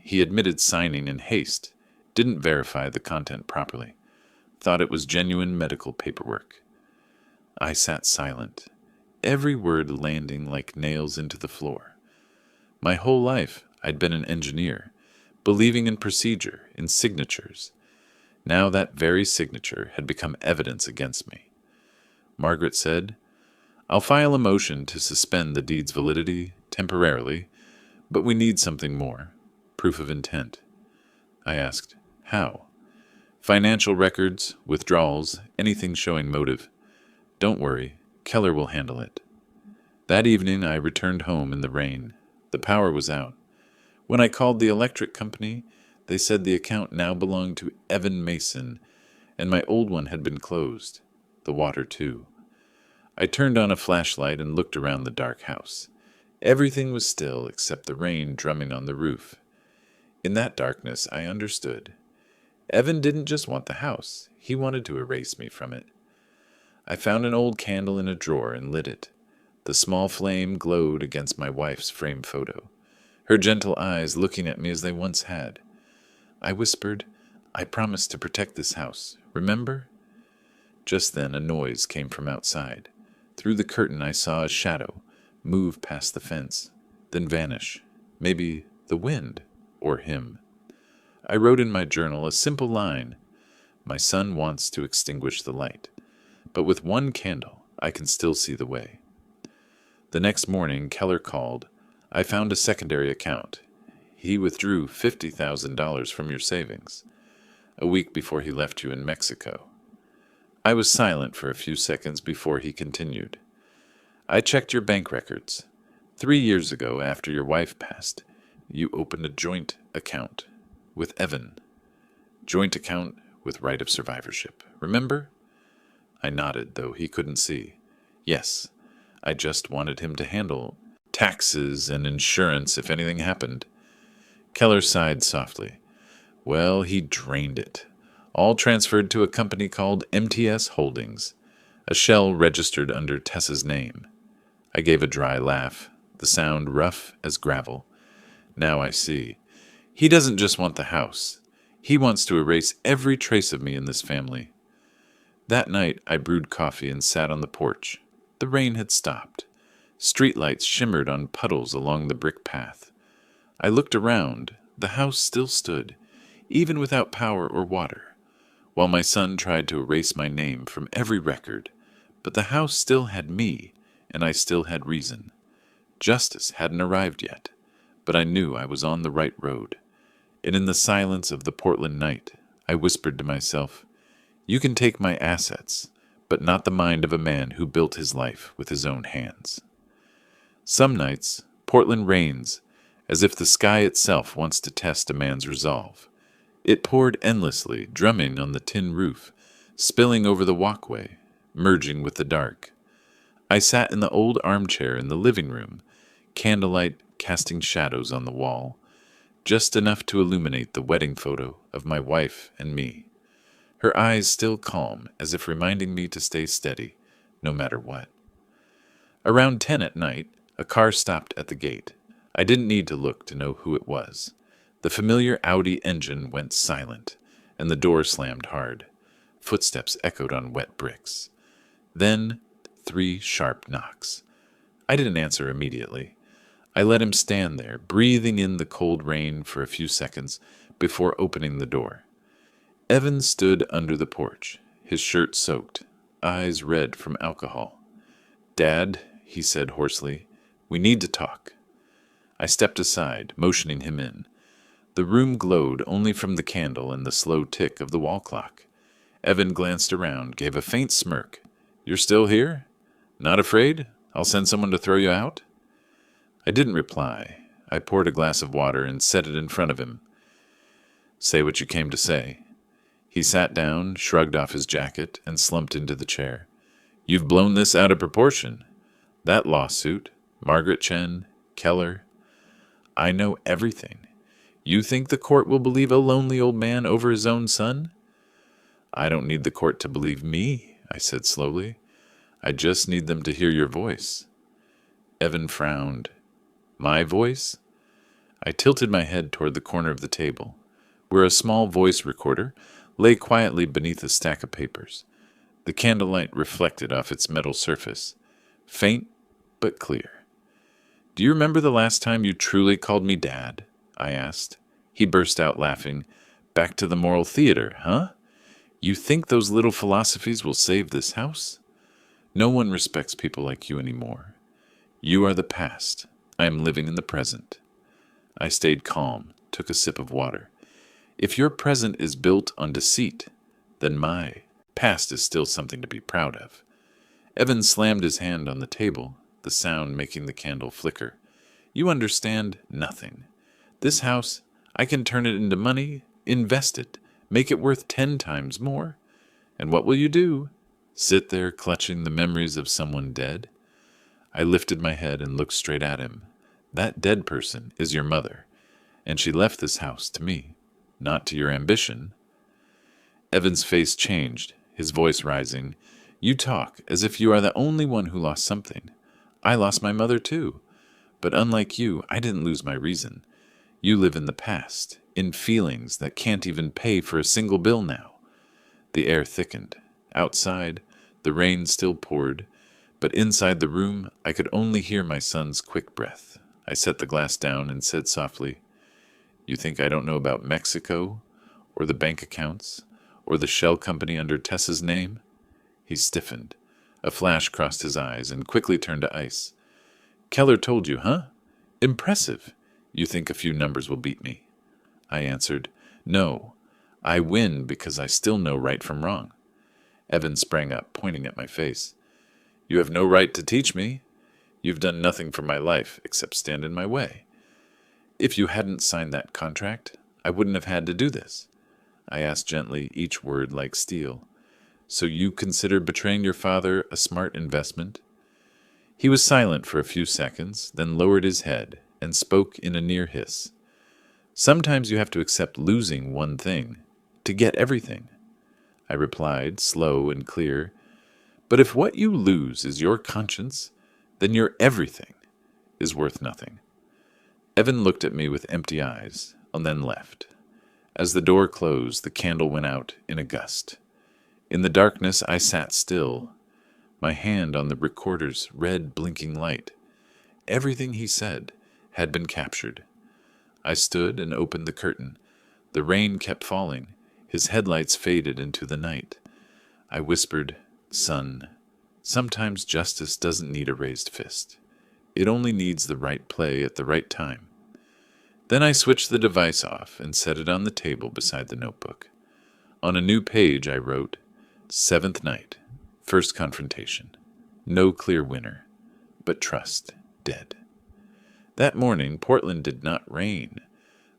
He admitted signing in haste, didn't verify the content properly, thought it was genuine medical paperwork." I sat silent, every word landing like nails into the floor. My whole life I'd been an engineer, believing in procedure, in signatures. Now that very signature had become evidence against me. Margaret said, "I'll file a motion to suspend the deed's validity temporarily, but we need something more, proof of intent." I asked, "How?" "Financial records, withdrawals, anything showing motive." "Don't worry, Keller will handle it." That evening I returned home in the rain. The power was out. When I called the electric company, they said the account now belonged to Evan Mason, and my old one had been closed. The water, too. I turned on a flashlight and looked around the dark house. Everything was still except the rain drumming on the roof. In that darkness, I understood. Evan didn't just want the house. He wanted to erase me from it. I found an old candle in a drawer and lit it. The small flame glowed against my wife's framed photo, her gentle eyes looking at me as they once had. I whispered, "I promised to protect this house, remember?" Just then a noise came from outside. Through the curtain I saw a shadow move past the fence, then vanish. Maybe the wind, or him. I wrote in my journal a simple line. My son wants to extinguish the light, but with one candle, I can still see the way. The next morning, Keller called. I found a secondary account. He withdrew $50,000 from your savings, a week before he left you in Mexico. I was silent for a few seconds before he continued. I checked your bank records. 3 years ago, after your wife passed, you opened a joint account with Evan. Joint account with right of survivorship. Remember? I nodded, though he couldn't see. Yes, I just wanted him to handle taxes and insurance if anything happened. Keller sighed softly. Well, he drained it. All transferred to a company called MTS Holdings, a shell registered under Tessa's name. I gave a dry laugh, the sound rough as gravel. Now I see. He doesn't just want the house. He wants to erase every trace of me in this family. That night I brewed coffee and sat on the porch. The rain had stopped. Streetlights shimmered on puddles along the brick path. I looked around. The house still stood, even without power or water, while my son tried to erase my name from every record. But the house still had me, and I still had reason. Justice hadn't arrived yet, but I knew I was on the right road. And in the silence of the Portland night, I whispered to myself, you can take my assets, but not the mind of a man who built his life with his own hands. Some nights, Portland rains, as if the sky itself wants to test a man's resolve. It poured endlessly, drumming on the tin roof, spilling over the walkway, merging with the dark. I sat in the old armchair in the living room, candlelight casting shadows on the wall, just enough to illuminate the wedding photo of my wife and me. Her eyes still calm, as if reminding me to stay steady, no matter what. Around 10 at night, a car stopped at the gate. I didn't need to look to know who it was. The familiar Audi engine went silent, and the door slammed hard. Footsteps echoed on wet bricks. Then 3 sharp knocks. I didn't answer immediately. I let him stand there, breathing in the cold rain for a few seconds before opening the door. Evan stood under the porch, his shirt soaked, eyes red from alcohol. "Dad," he said hoarsely, "we need to talk." I stepped aside, motioning him in. The room glowed only from the candle and the slow tick of the wall clock. Evan glanced around, gave a faint smirk. "You're still here? Not afraid? I'll send someone to throw you out?" I didn't reply. I poured a glass of water and set it in front of him. "Say what you came to say." He sat down, shrugged off his jacket, and slumped into the chair. "You've blown this out of proportion. That lawsuit, Margaret Chen, Keller. I know everything. You think the court will believe a lonely old man over his own son?" "I don't need the court to believe me," I said slowly. "I just need them to hear your voice." Evan frowned. "My voice?" I tilted my head toward the corner of the table, where a small voice recorder lay quietly beneath a stack of papers. The candlelight reflected off its metal surface, faint but clear. "Do you remember the last time you truly called me Dad?" I asked. He burst out laughing. "Back to the moral theater, huh? You think those little philosophies will save this house? No one respects people like you anymore. You are the past. I am living in the present." I stayed calm, took a sip of water. If your present is built on deceit, then my past is still something to be proud of. Evan slammed his hand on the table, the sound making the candle flicker. "You understand nothing. This house, I can turn it into money, invest it, make it worth 10 times more. And what will you do? Sit there clutching the memories of someone dead?" I lifted my head and looked straight at him. "That dead person is your mother, and she left this house to me, not to your ambition." Evan's face changed, his voice rising. "You talk as if you are the only one who lost something. I lost my mother too. But unlike you, I didn't lose my reason. You live in the past, in feelings that can't even pay for a single bill now." The air thickened. Outside, the rain still poured, but inside the room, I could only hear my son's quick breath. I set the glass down and said softly, You think I don't know about Mexico, or the bank accounts, or the shell company under Tessa's name? He stiffened. A flash crossed his eyes and quickly turned to ice. Keller told you, huh? Impressive. You think a few numbers will beat me? I answered, no. I win because I still know right from wrong. Evan sprang up, pointing at my face. You have no right to teach me. You've done nothing for my life except stand in my way. If you hadn't signed that contract, I wouldn't have had to do this. I asked gently, each word like steel. So you consider betraying your father a smart investment? He was silent for a few seconds, then lowered his head and spoke in a near hiss. Sometimes you have to accept losing one thing to get everything. I replied, slow and clear. But if what you lose is your conscience, then your everything is worth nothing. Evan looked at me with empty eyes, and then left. As the door closed, the candle went out in a gust. In the darkness, I sat still, my hand on the recorder's red blinking light. Everything he said had been captured. I stood and opened the curtain. The rain kept falling. His headlights faded into the night. I whispered, Son, sometimes justice doesn't need a raised fist. It only needs the right play at the right time. Then I switched the device off and set it on the table beside the notebook. On a new page I wrote, 7th night, first confrontation. No clear winner, but trust dead. That morning, Portland did not rain.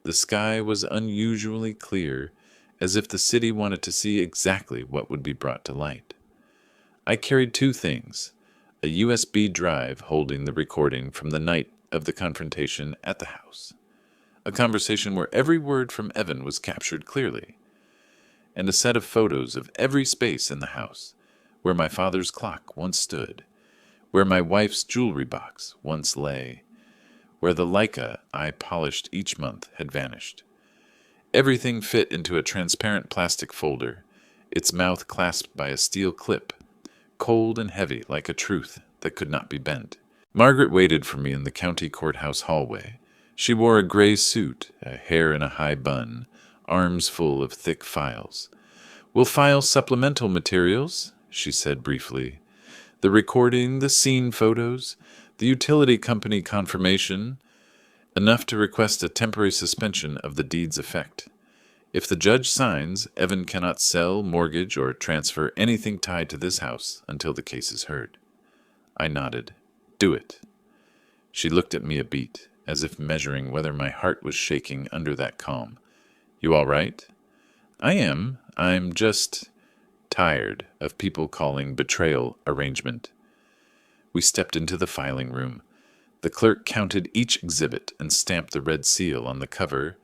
The sky was unusually clear, as if the city wanted to see exactly what would be brought to light. I carried 2 things, a USB drive holding the recording from the night of the confrontation at the house, a conversation where every word from Evan was captured clearly, and a set of photos of every space in the house, where my father's clock once stood, where my wife's jewelry box once lay, where the Leica I polished each month had vanished. Everything fit into a transparent plastic folder, its mouth clasped by a steel clip, cold and heavy like a truth that could not be bent. Margaret waited for me in the county courthouse hallway. She wore a gray suit, a hair in a high bun, arms full of thick files. We'll file supplemental materials, she said briefly. The recording, the scene photos, the utility company confirmation, enough to request a temporary suspension of the deed's effect. If the judge signs, Evan cannot sell, mortgage, or transfer anything tied to this house until the case is heard. I nodded. Do it. She looked at me a beat, as if measuring whether my heart was shaking under that calm. You all right? I am. I'm just tired of people calling betrayal arrangement. We stepped into the filing room. The clerk counted each exhibit and stamped the red seal on the cover,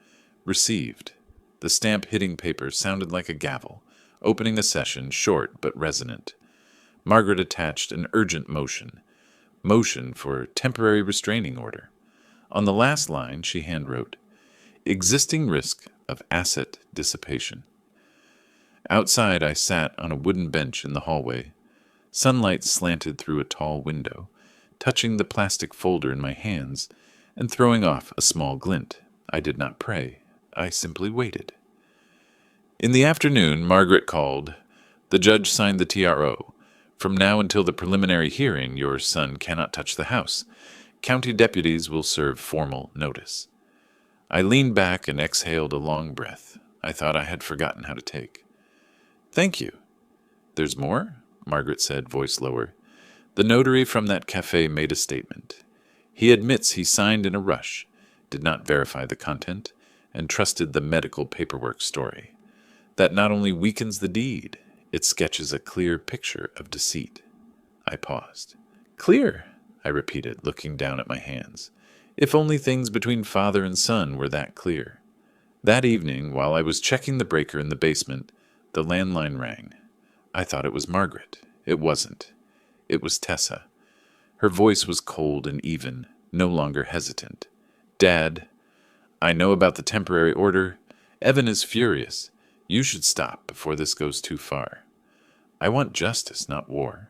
received. The stamp hitting paper sounded like a gavel, opening a session short but resonant. Margaret attached an urgent motion for temporary restraining order. On the last line, she handwrote, existing risk of asset dissipation. Outside, I sat on a wooden bench in the hallway. Sunlight slanted through a tall window, touching the plastic folder in my hands and throwing off a small glint. I did not pray. I simply waited. In the afternoon, Margaret called. The judge signed the TRO. From now until the preliminary hearing, your son cannot touch the house. County deputies will serve formal notice. I leaned back and exhaled a long breath. I thought I had forgotten how to take. Thank you. There's more? Margaret said, voice lower. The notary from that cafe made a statement. He admits he signed in a rush, did not verify the content, and trusted the medical paperwork story. That not only weakens the deed, it sketches a clear picture of deceit. I paused. Clear, I repeated, looking down at my hands. If only things between father and son were that clear. That evening, while I was checking the breaker in the basement, the landline rang. I thought it was Margaret. It wasn't. It was Tessa. Her voice was cold and even, no longer hesitant. Dad, I know about the temporary order. Evan is furious. You should stop before this goes too far. I want justice, not war.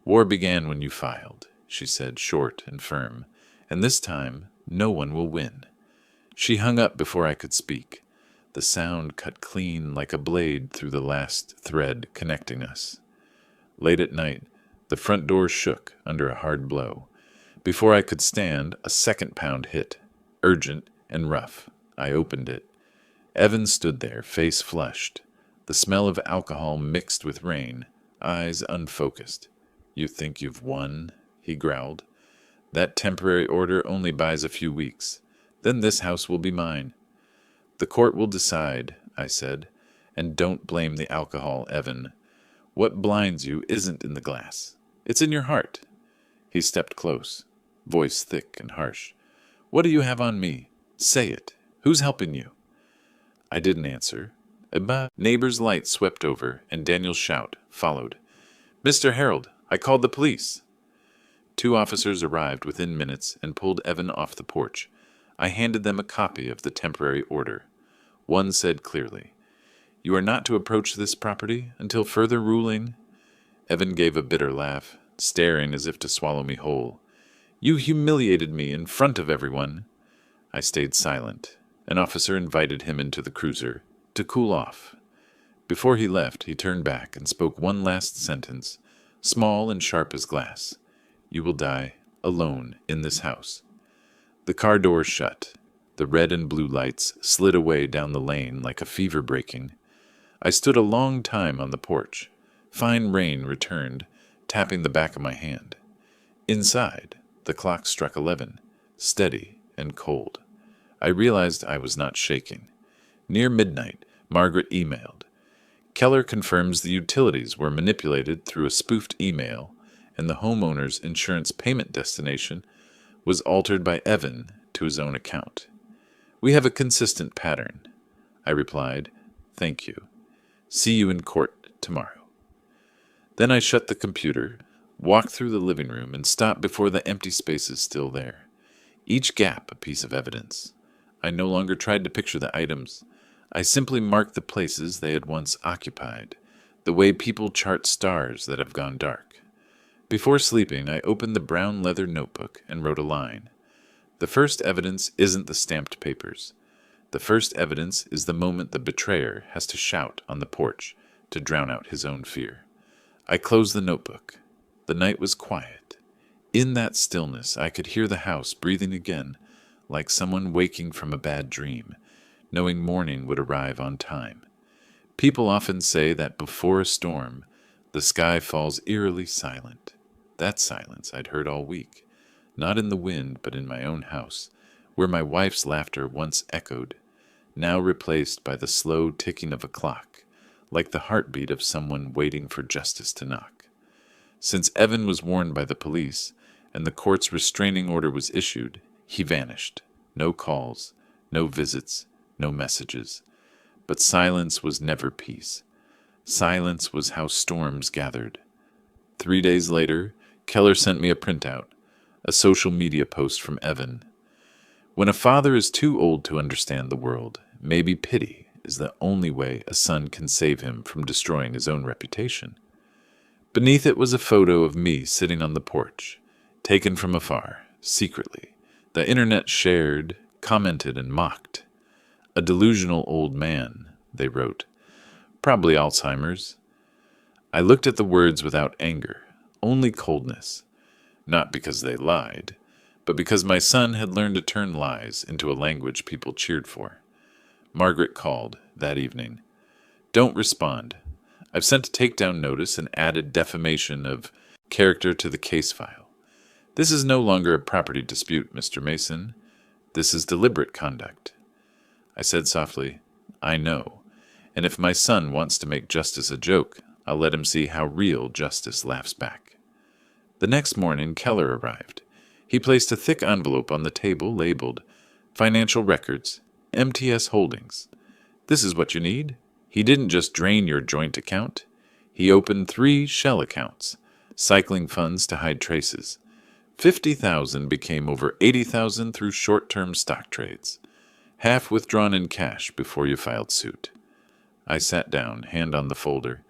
War began when you filed, she said, short and firm, and this time no one will win. She hung up before I could speak. The sound cut clean like a blade through the last thread connecting us. Late at night, the front door shook under a hard blow. Before I could stand, a second pound hit, urgent and rough. I opened it. Evan stood there, face flushed, the smell of alcohol mixed with rain, eyes unfocused. "You think you've won?" he growled. "That temporary order only buys a few weeks. Then this house will be mine." "The court will decide," I said. "And don't blame the alcohol, Evan. What blinds you isn't in the glass. It's in your heart." He stepped close, voice thick and harsh. "What do you have on me? Say it. Who's helping you?" I didn't answer. A neighbor's light swept over, and Daniel's shout followed. "Mr. Harold, I called the police." 2 officers arrived within minutes and pulled Evan off the porch. I handed them a copy of the temporary order. One said clearly, "You are not to approach this property until further ruling." Evan gave a bitter laugh, staring as if to swallow me whole. "You humiliated me in front of everyone." I stayed silent. An officer invited him into the cruiser to cool off. Before he left, he turned back and spoke one last sentence, small and sharp as glass. "You will die alone in this house." The car doors shut. The red and blue lights slid away down the lane like a fever breaking. I stood a long time on the porch. Fine rain returned, tapping the back of my hand. Inside, the clock struck 11, steady and cold. I realized I was not shaking. Near midnight, Margaret emailed. "Keller confirms the utilities were manipulated through a spoofed email, and the homeowner's insurance payment destination was altered by Evan to his own account. We have a consistent pattern." I replied, "Thank you. See you in court tomorrow." Then I shut the computer, walked through the living room, and stopped before the empty spaces still there. Each gap a piece of evidence. I no longer tried to picture the items. I simply marked the places they had once occupied, the way people chart stars that have gone dark. Before sleeping, I opened the brown leather notebook and wrote a line. The first evidence isn't the stamped papers. The first evidence is the moment the betrayer has to shout on the porch to drown out his own fear. I closed the notebook. The night was quiet. In that stillness, I could hear the house breathing again, like someone waking from a bad dream, knowing morning would arrive on time. People often say that before a storm, the sky falls eerily silent. That silence I'd heard all week, not in the wind, but in my own house, where my wife's laughter once echoed, now replaced by the slow ticking of a clock, like the heartbeat of someone waiting for justice to knock. Since Evan was warned by the police, and the court's restraining order was issued, he vanished. No calls, no visits, no messages. But silence was never peace. Silence was how storms gathered. 3 days later, Keller sent me a printout, a social media post from Evan. "When a father is too old to understand the world, maybe pity is the only way a son can save him from destroying his own reputation." Beneath it was a photo of me sitting on the porch, taken from afar, secretly. The internet shared, commented, and mocked. "A delusional old man," they wrote. "Probably Alzheimer's." I looked at the words without anger, only coldness. Not because they lied, but because my son had learned to turn lies into a language people cheered for. Margaret called that evening. "Don't respond. I've sent a takedown notice and added defamation of character to the case file. This is no longer a property dispute, Mr. Mason. This is deliberate conduct." I said softly, "I know, and if my son wants to make justice a joke, I'll let him see how real justice laughs back." The next morning, Keller arrived. He placed a thick envelope on the table labeled "Financial Records, MTS Holdings. This is what you need." He didn't just drain your joint account. He opened 3 shell accounts, cycling funds to hide traces. 50,000 became over 80,000 through short-term stock trades, half withdrawn in cash before you filed suit. I sat down, hand on the folder.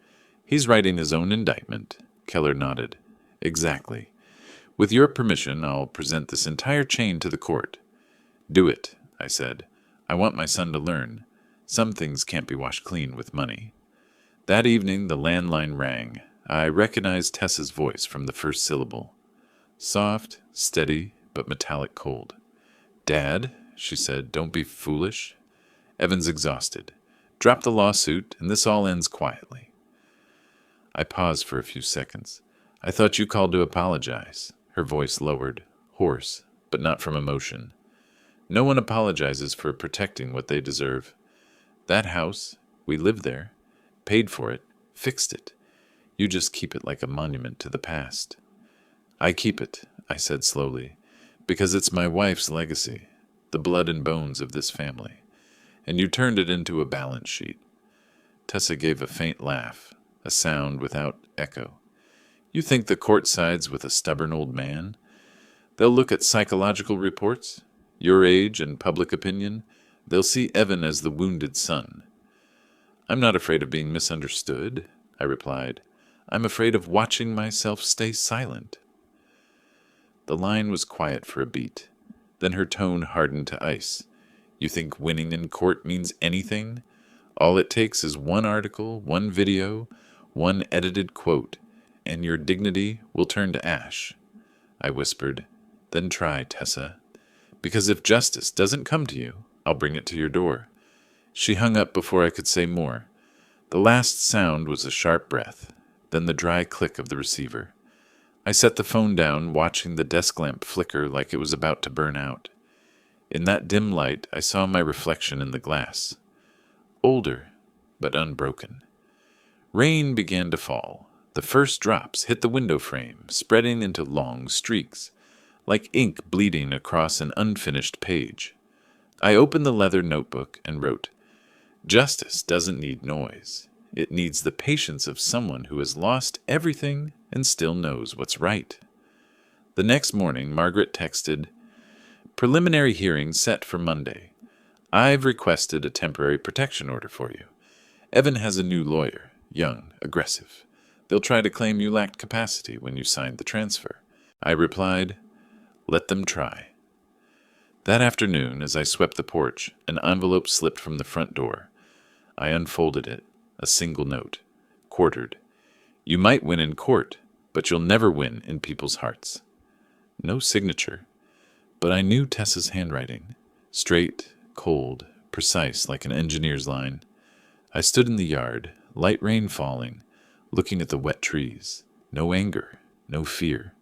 "He's writing his own indictment." Keller nodded. "Exactly. With your permission, I'll present this entire chain to the court." "Do it," I said. I want my son to learn. Some things can't be washed clean with money. That evening, the landline rang. I recognized Tessa's voice from the first syllable. Soft, steady, but metallic cold. Dad, she said, don't be foolish. Evan's exhausted. Drop the lawsuit, and this all ends quietly. I paused for a few seconds. I thought you called to apologize. Her voice lowered, hoarse, but not from emotion. No one apologizes for protecting what they deserve. That house, we lived there, paid for it, fixed it. You just keep it like a monument to the past. I keep it, I said slowly, because it's my wife's legacy, the blood and bones of this family. And you turned it into a balance sheet. Tessa gave a faint laugh, a sound without echo. You think the court sides with a stubborn old man? They'll look at psychological reports, your age and public opinion. They'll see Evan as the wounded son. I'm not afraid of being misunderstood, I replied. I'm afraid of watching myself stay silent. The line was quiet for a beat. Then her tone hardened to ice. You think winning in court means anything? All it takes is one article, one video, one edited quote, and your dignity will turn to ash. I whispered, then try, Tessa. Because if justice doesn't come to you, I'll bring it to your door. She hung up before I could say more. The last sound was a sharp breath, then the dry click of the receiver. I set the phone down, watching the desk lamp flicker like it was about to burn out. In that dim light, I saw my reflection in the glass. Older, but unbroken. Rain began to fall. The first drops hit the window frame, spreading into long streaks, like ink bleeding across an unfinished page. I opened the leather notebook and wrote, Justice doesn't need noise. It needs the patience of someone who has lost everything and still knows what's right. The next morning, Margaret texted, Preliminary hearing set for Monday. I've requested a temporary protection order for you. Evan has a new lawyer, young, aggressive. They'll try to claim you lacked capacity when you signed the transfer. I replied, Let them try. That afternoon, as I swept the porch, an envelope slipped from the front door. I unfolded it, a single note, quartered. You might win in court, but you'll never win in people's hearts. No signature, but I knew Tessa's handwriting, straight, cold, precise like an engineer's line. I stood in the yard, light rain falling, looking at the wet trees. No anger, no fear,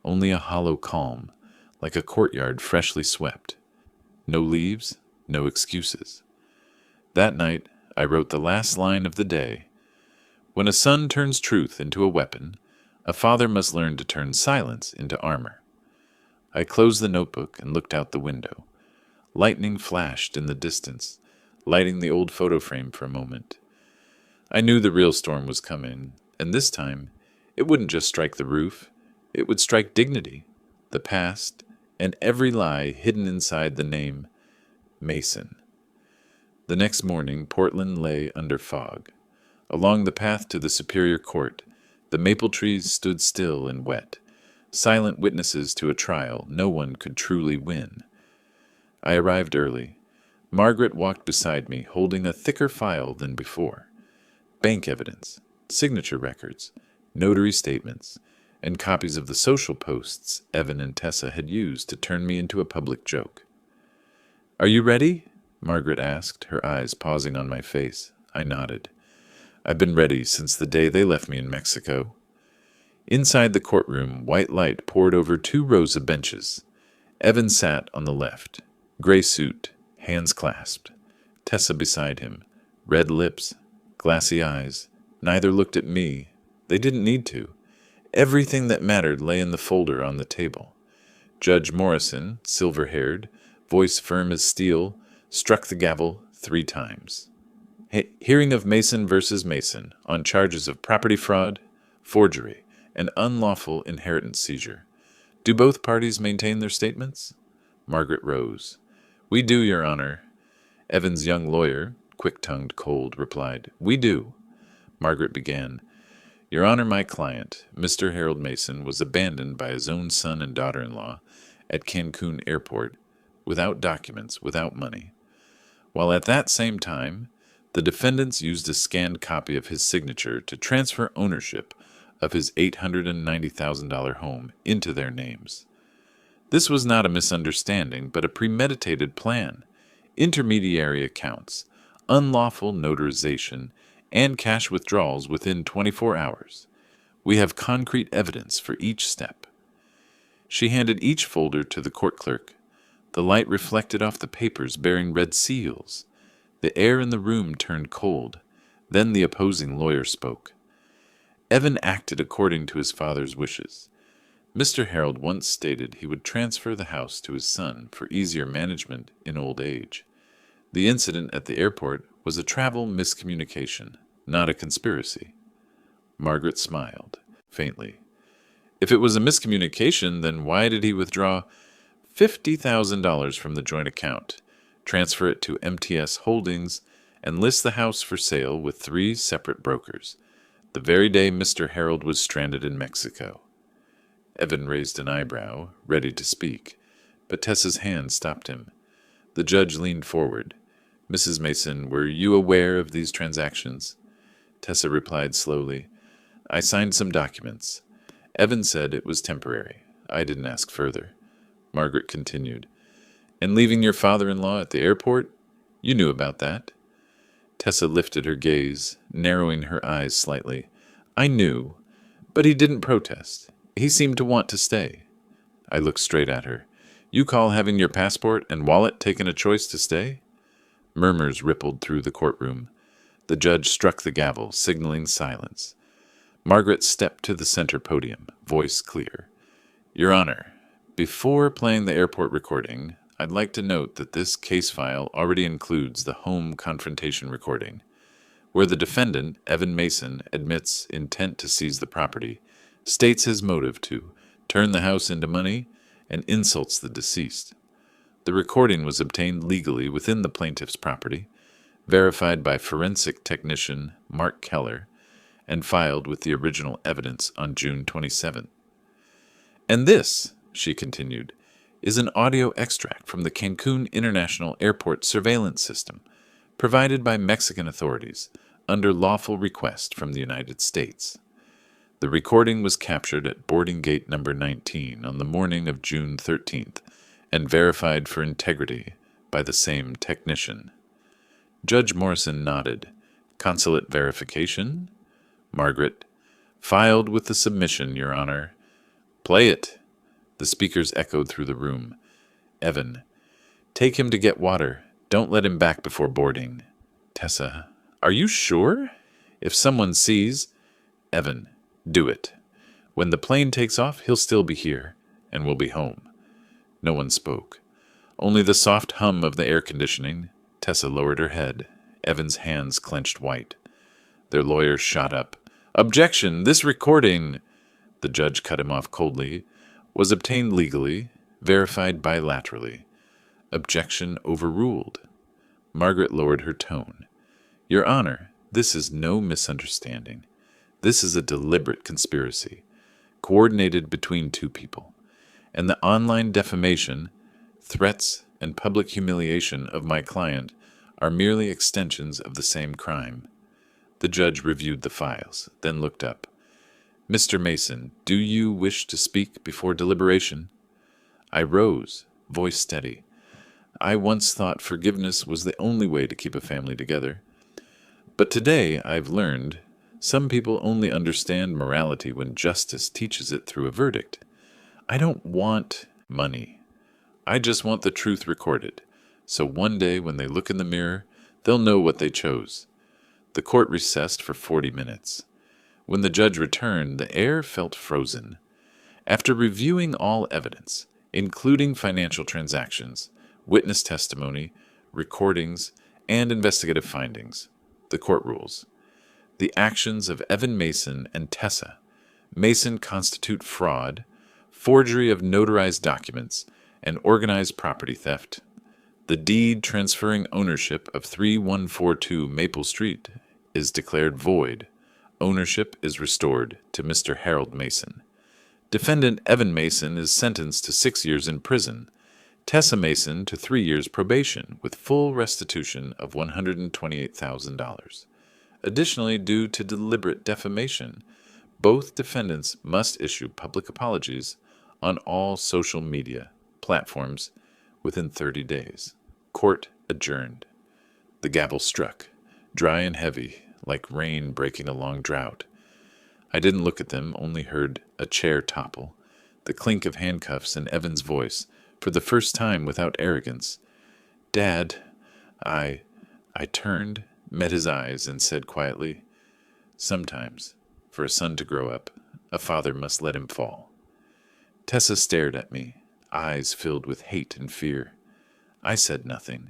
only a hollow calm, like a courtyard freshly swept. No leaves, no excuses. That night, I wrote the last line of the day. When a son turns truth into a weapon, a father must learn to turn silence into armor. I closed the notebook and looked out the window. Lightning flashed in the distance, lighting the old photo frame for a moment. I knew the real storm was coming, and this time, it wouldn't just strike the roof, it would strike dignity, the past, and every lie hidden inside the name Mason. The next morning, Portland lay under fog. Along the path to the Superior Court, the maple trees stood still and wet, silent witnesses to a trial no one could truly win. I arrived early. Margaret walked beside me, holding a thicker file than before. Bank evidence, signature records, notary statements, and copies of the social posts Evan and Tessa had used to turn me into a public joke. Are you ready? Margaret asked, her eyes pausing on my face. I nodded. I've been ready since the day they left me in Mexico. Inside the courtroom, white light poured over 2 rows of benches. Evan sat on the left, gray suit, hands clasped. Tessa beside him, red lips, glassy eyes. Neither looked at me. They didn't need to. Everything that mattered lay in the folder on the table. Judge Morrison, silver-haired, voice firm as steel, struck the gavel 3 times. Hearing of Mason versus Mason on charges of property fraud, forgery, and unlawful inheritance seizure. Do both parties maintain their statements? Margaret rose. We do, Your Honor. Evan's young lawyer, quick-tongued, cold, replied, We do. Margaret began, Your Honor, my client, Mr. Harold Mason, was abandoned by his own son and daughter-in-law at Cancun Airport, without documents, without money. while at that same time, the defendants used a scanned copy of his signature to transfer ownership of his $890,000 home into their names. This was not a misunderstanding, but a premeditated plan, intermediary accounts, unlawful notarization, and cash withdrawals within 24 hours. We have concrete evidence for each step. She handed each folder to the court clerk. The light reflected off the papers bearing red seals. The air in the room turned cold. Then the opposing lawyer spoke. Evan acted according to his father's wishes. Mr. Harold once stated he would transfer the house to his son for easier management in old age. The incident at the airport was a travel miscommunication, not a conspiracy. Margaret smiled, faintly. If it was a miscommunication, then why did he withdraw $50,000 from the joint account, transfer it to MTS Holdings, and list the house for sale with 3 separate brokers, the very day Mr. Harold was stranded in Mexico? Evan raised an eyebrow, ready to speak, but Tessa's hand stopped him. The judge leaned forward. Mrs. Mason, were you aware of these transactions? Tessa replied slowly. I signed some documents. Evan said it was temporary. I didn't ask further. Margaret continued. And leaving your father-in-law at the airport? You knew about that. Tessa lifted her gaze, narrowing her eyes slightly. I knew, but he didn't protest. He seemed to want to stay. I looked straight at her. You call having your passport and wallet taking a choice to stay? Murmurs rippled through the courtroom. The judge struck the gavel, signaling silence. Margaret stepped to the center podium, voice clear. Your Honor, before playing the airport recording, I'd like to note that this case file already includes the home confrontation recording, where the defendant, Evan Mason, admits intent to seize the property, states his motive to turn the house into money, and insults the deceased. The recording was obtained legally within the plaintiff's property, verified by forensic technician Mark Keller, and filed with the original evidence on June 27th. And this, she continued, is an audio extract from the Cancun International Airport surveillance system, provided by Mexican authorities under lawful request from the United States. The recording was captured at boarding gate number 19 on the morning of June 13th and verified for integrity by the same technician. Judge Morrison nodded. Consulate verification? Margaret, filed with the submission, Your Honor. Play it. The speakers echoed through the room. Evan, take him to get water. Don't let him back before boarding. Tessa, are you sure? If someone sees... Evan, do it. When the plane takes off, he'll still be here, and we'll be home. No one spoke. Only the soft hum of the air conditioning. Tessa lowered her head. Evan's hands clenched white. Their lawyer shot up. Objection! This recording, the judge cut him off coldly, was obtained legally, verified bilaterally. Objection overruled. Margaret lowered her tone. Your Honor, this is no misunderstanding. This is a deliberate conspiracy, coordinated between 2 people, and the online defamation, threats, and public humiliation of my client are merely extensions of the same crime. The judge reviewed the files, then looked up. Mr. Mason, do you wish to speak before deliberation? I rose, voice steady. I once thought forgiveness was the only way to keep a family together. But today I've learned some people only understand morality when justice teaches it through a verdict. I don't want money. I just want the truth recorded, so one day when they look in the mirror, they'll know what they chose. The court recessed for 40 minutes. When the judge returned, the air felt frozen. After reviewing all evidence, including financial transactions, witness testimony, recordings, and investigative findings, the court rules. The actions of Evan Mason and Tessa Mason constitute fraud, forgery of notarized documents, and organized property theft. The deed transferring ownership of 3142 Maple Street is declared void. Ownership is restored to Mr. Harold Mason. Defendant Evan Mason is sentenced to 6 years in prison. Tessa Mason to 3 years probation with full restitution of $128,000. Additionally, due to deliberate defamation, both defendants must issue public apologies on all social media platforms within 30 days. Court adjourned. The gavel struck, dry and heavy, like rain breaking a long drought. I didn't look at them, only heard a chair topple, the clink of handcuffs, and Evan's voice, for the first time without arrogance. "Dad, I turned, met his eyes, and said quietly, "Sometimes, for a son to grow up, a father must let him fall." Tessa stared at me, eyes filled with hate and fear. I said nothing.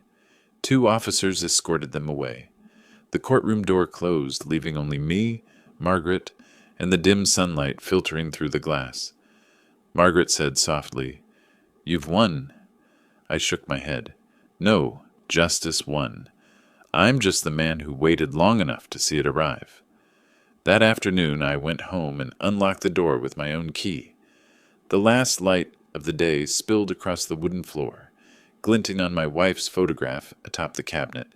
2 officers escorted them away. The courtroom door closed, leaving only me, Margaret, and the dim sunlight filtering through the glass. Margaret said softly, "You've won." I shook my head. "No, justice won. I'm just the man who waited long enough to see it arrive." That afternoon I went home and unlocked the door with my own key. The last light of the day spilled across the wooden floor, glinting on my wife's photograph atop the cabinet.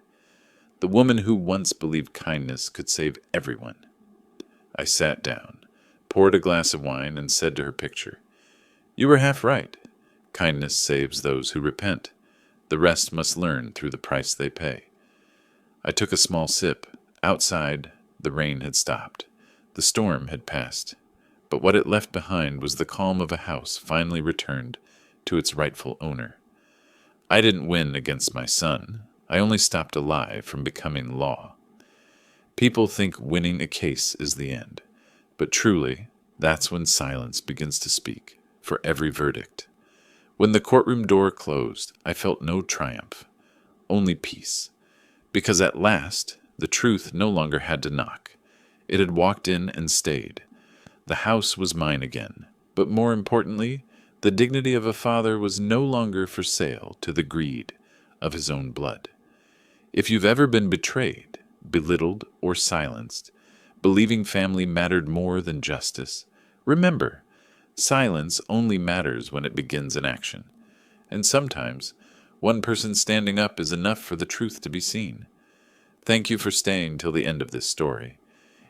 The woman who once believed kindness could save everyone. I sat down, poured a glass of wine, and said to her picture, "You were half right. Kindness saves those who repent. The rest must learn through the price they pay." I took a small sip. Outside, the rain had stopped. The storm had passed. But what it left behind was the calm of a house finally returned to its rightful owner. I didn't win against my son. I only stopped a lie from becoming law. People think winning a case is the end. But truly, that's when silence begins to speak for every verdict. When the courtroom door closed, I felt no triumph, only peace. Because at last, the truth no longer had to knock. It had walked in and stayed. The house was mine again. But more importantly, the dignity of a father was no longer for sale to the greed of his own blood. If you've ever been betrayed, belittled, or silenced, believing family mattered more than justice, remember, silence only matters when it begins in action. And sometimes, one person standing up is enough for the truth to be seen. Thank you for staying till the end of this story.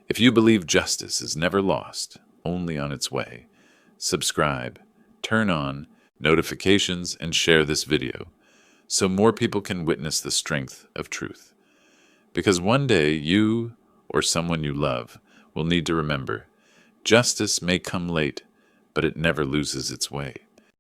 If you believe justice is never lost, only on its way, subscribe, turn on notifications, and share this video so more people can witness the strength of truth. Because one day you or someone you love will need to remember, justice may come late, but it never loses its way.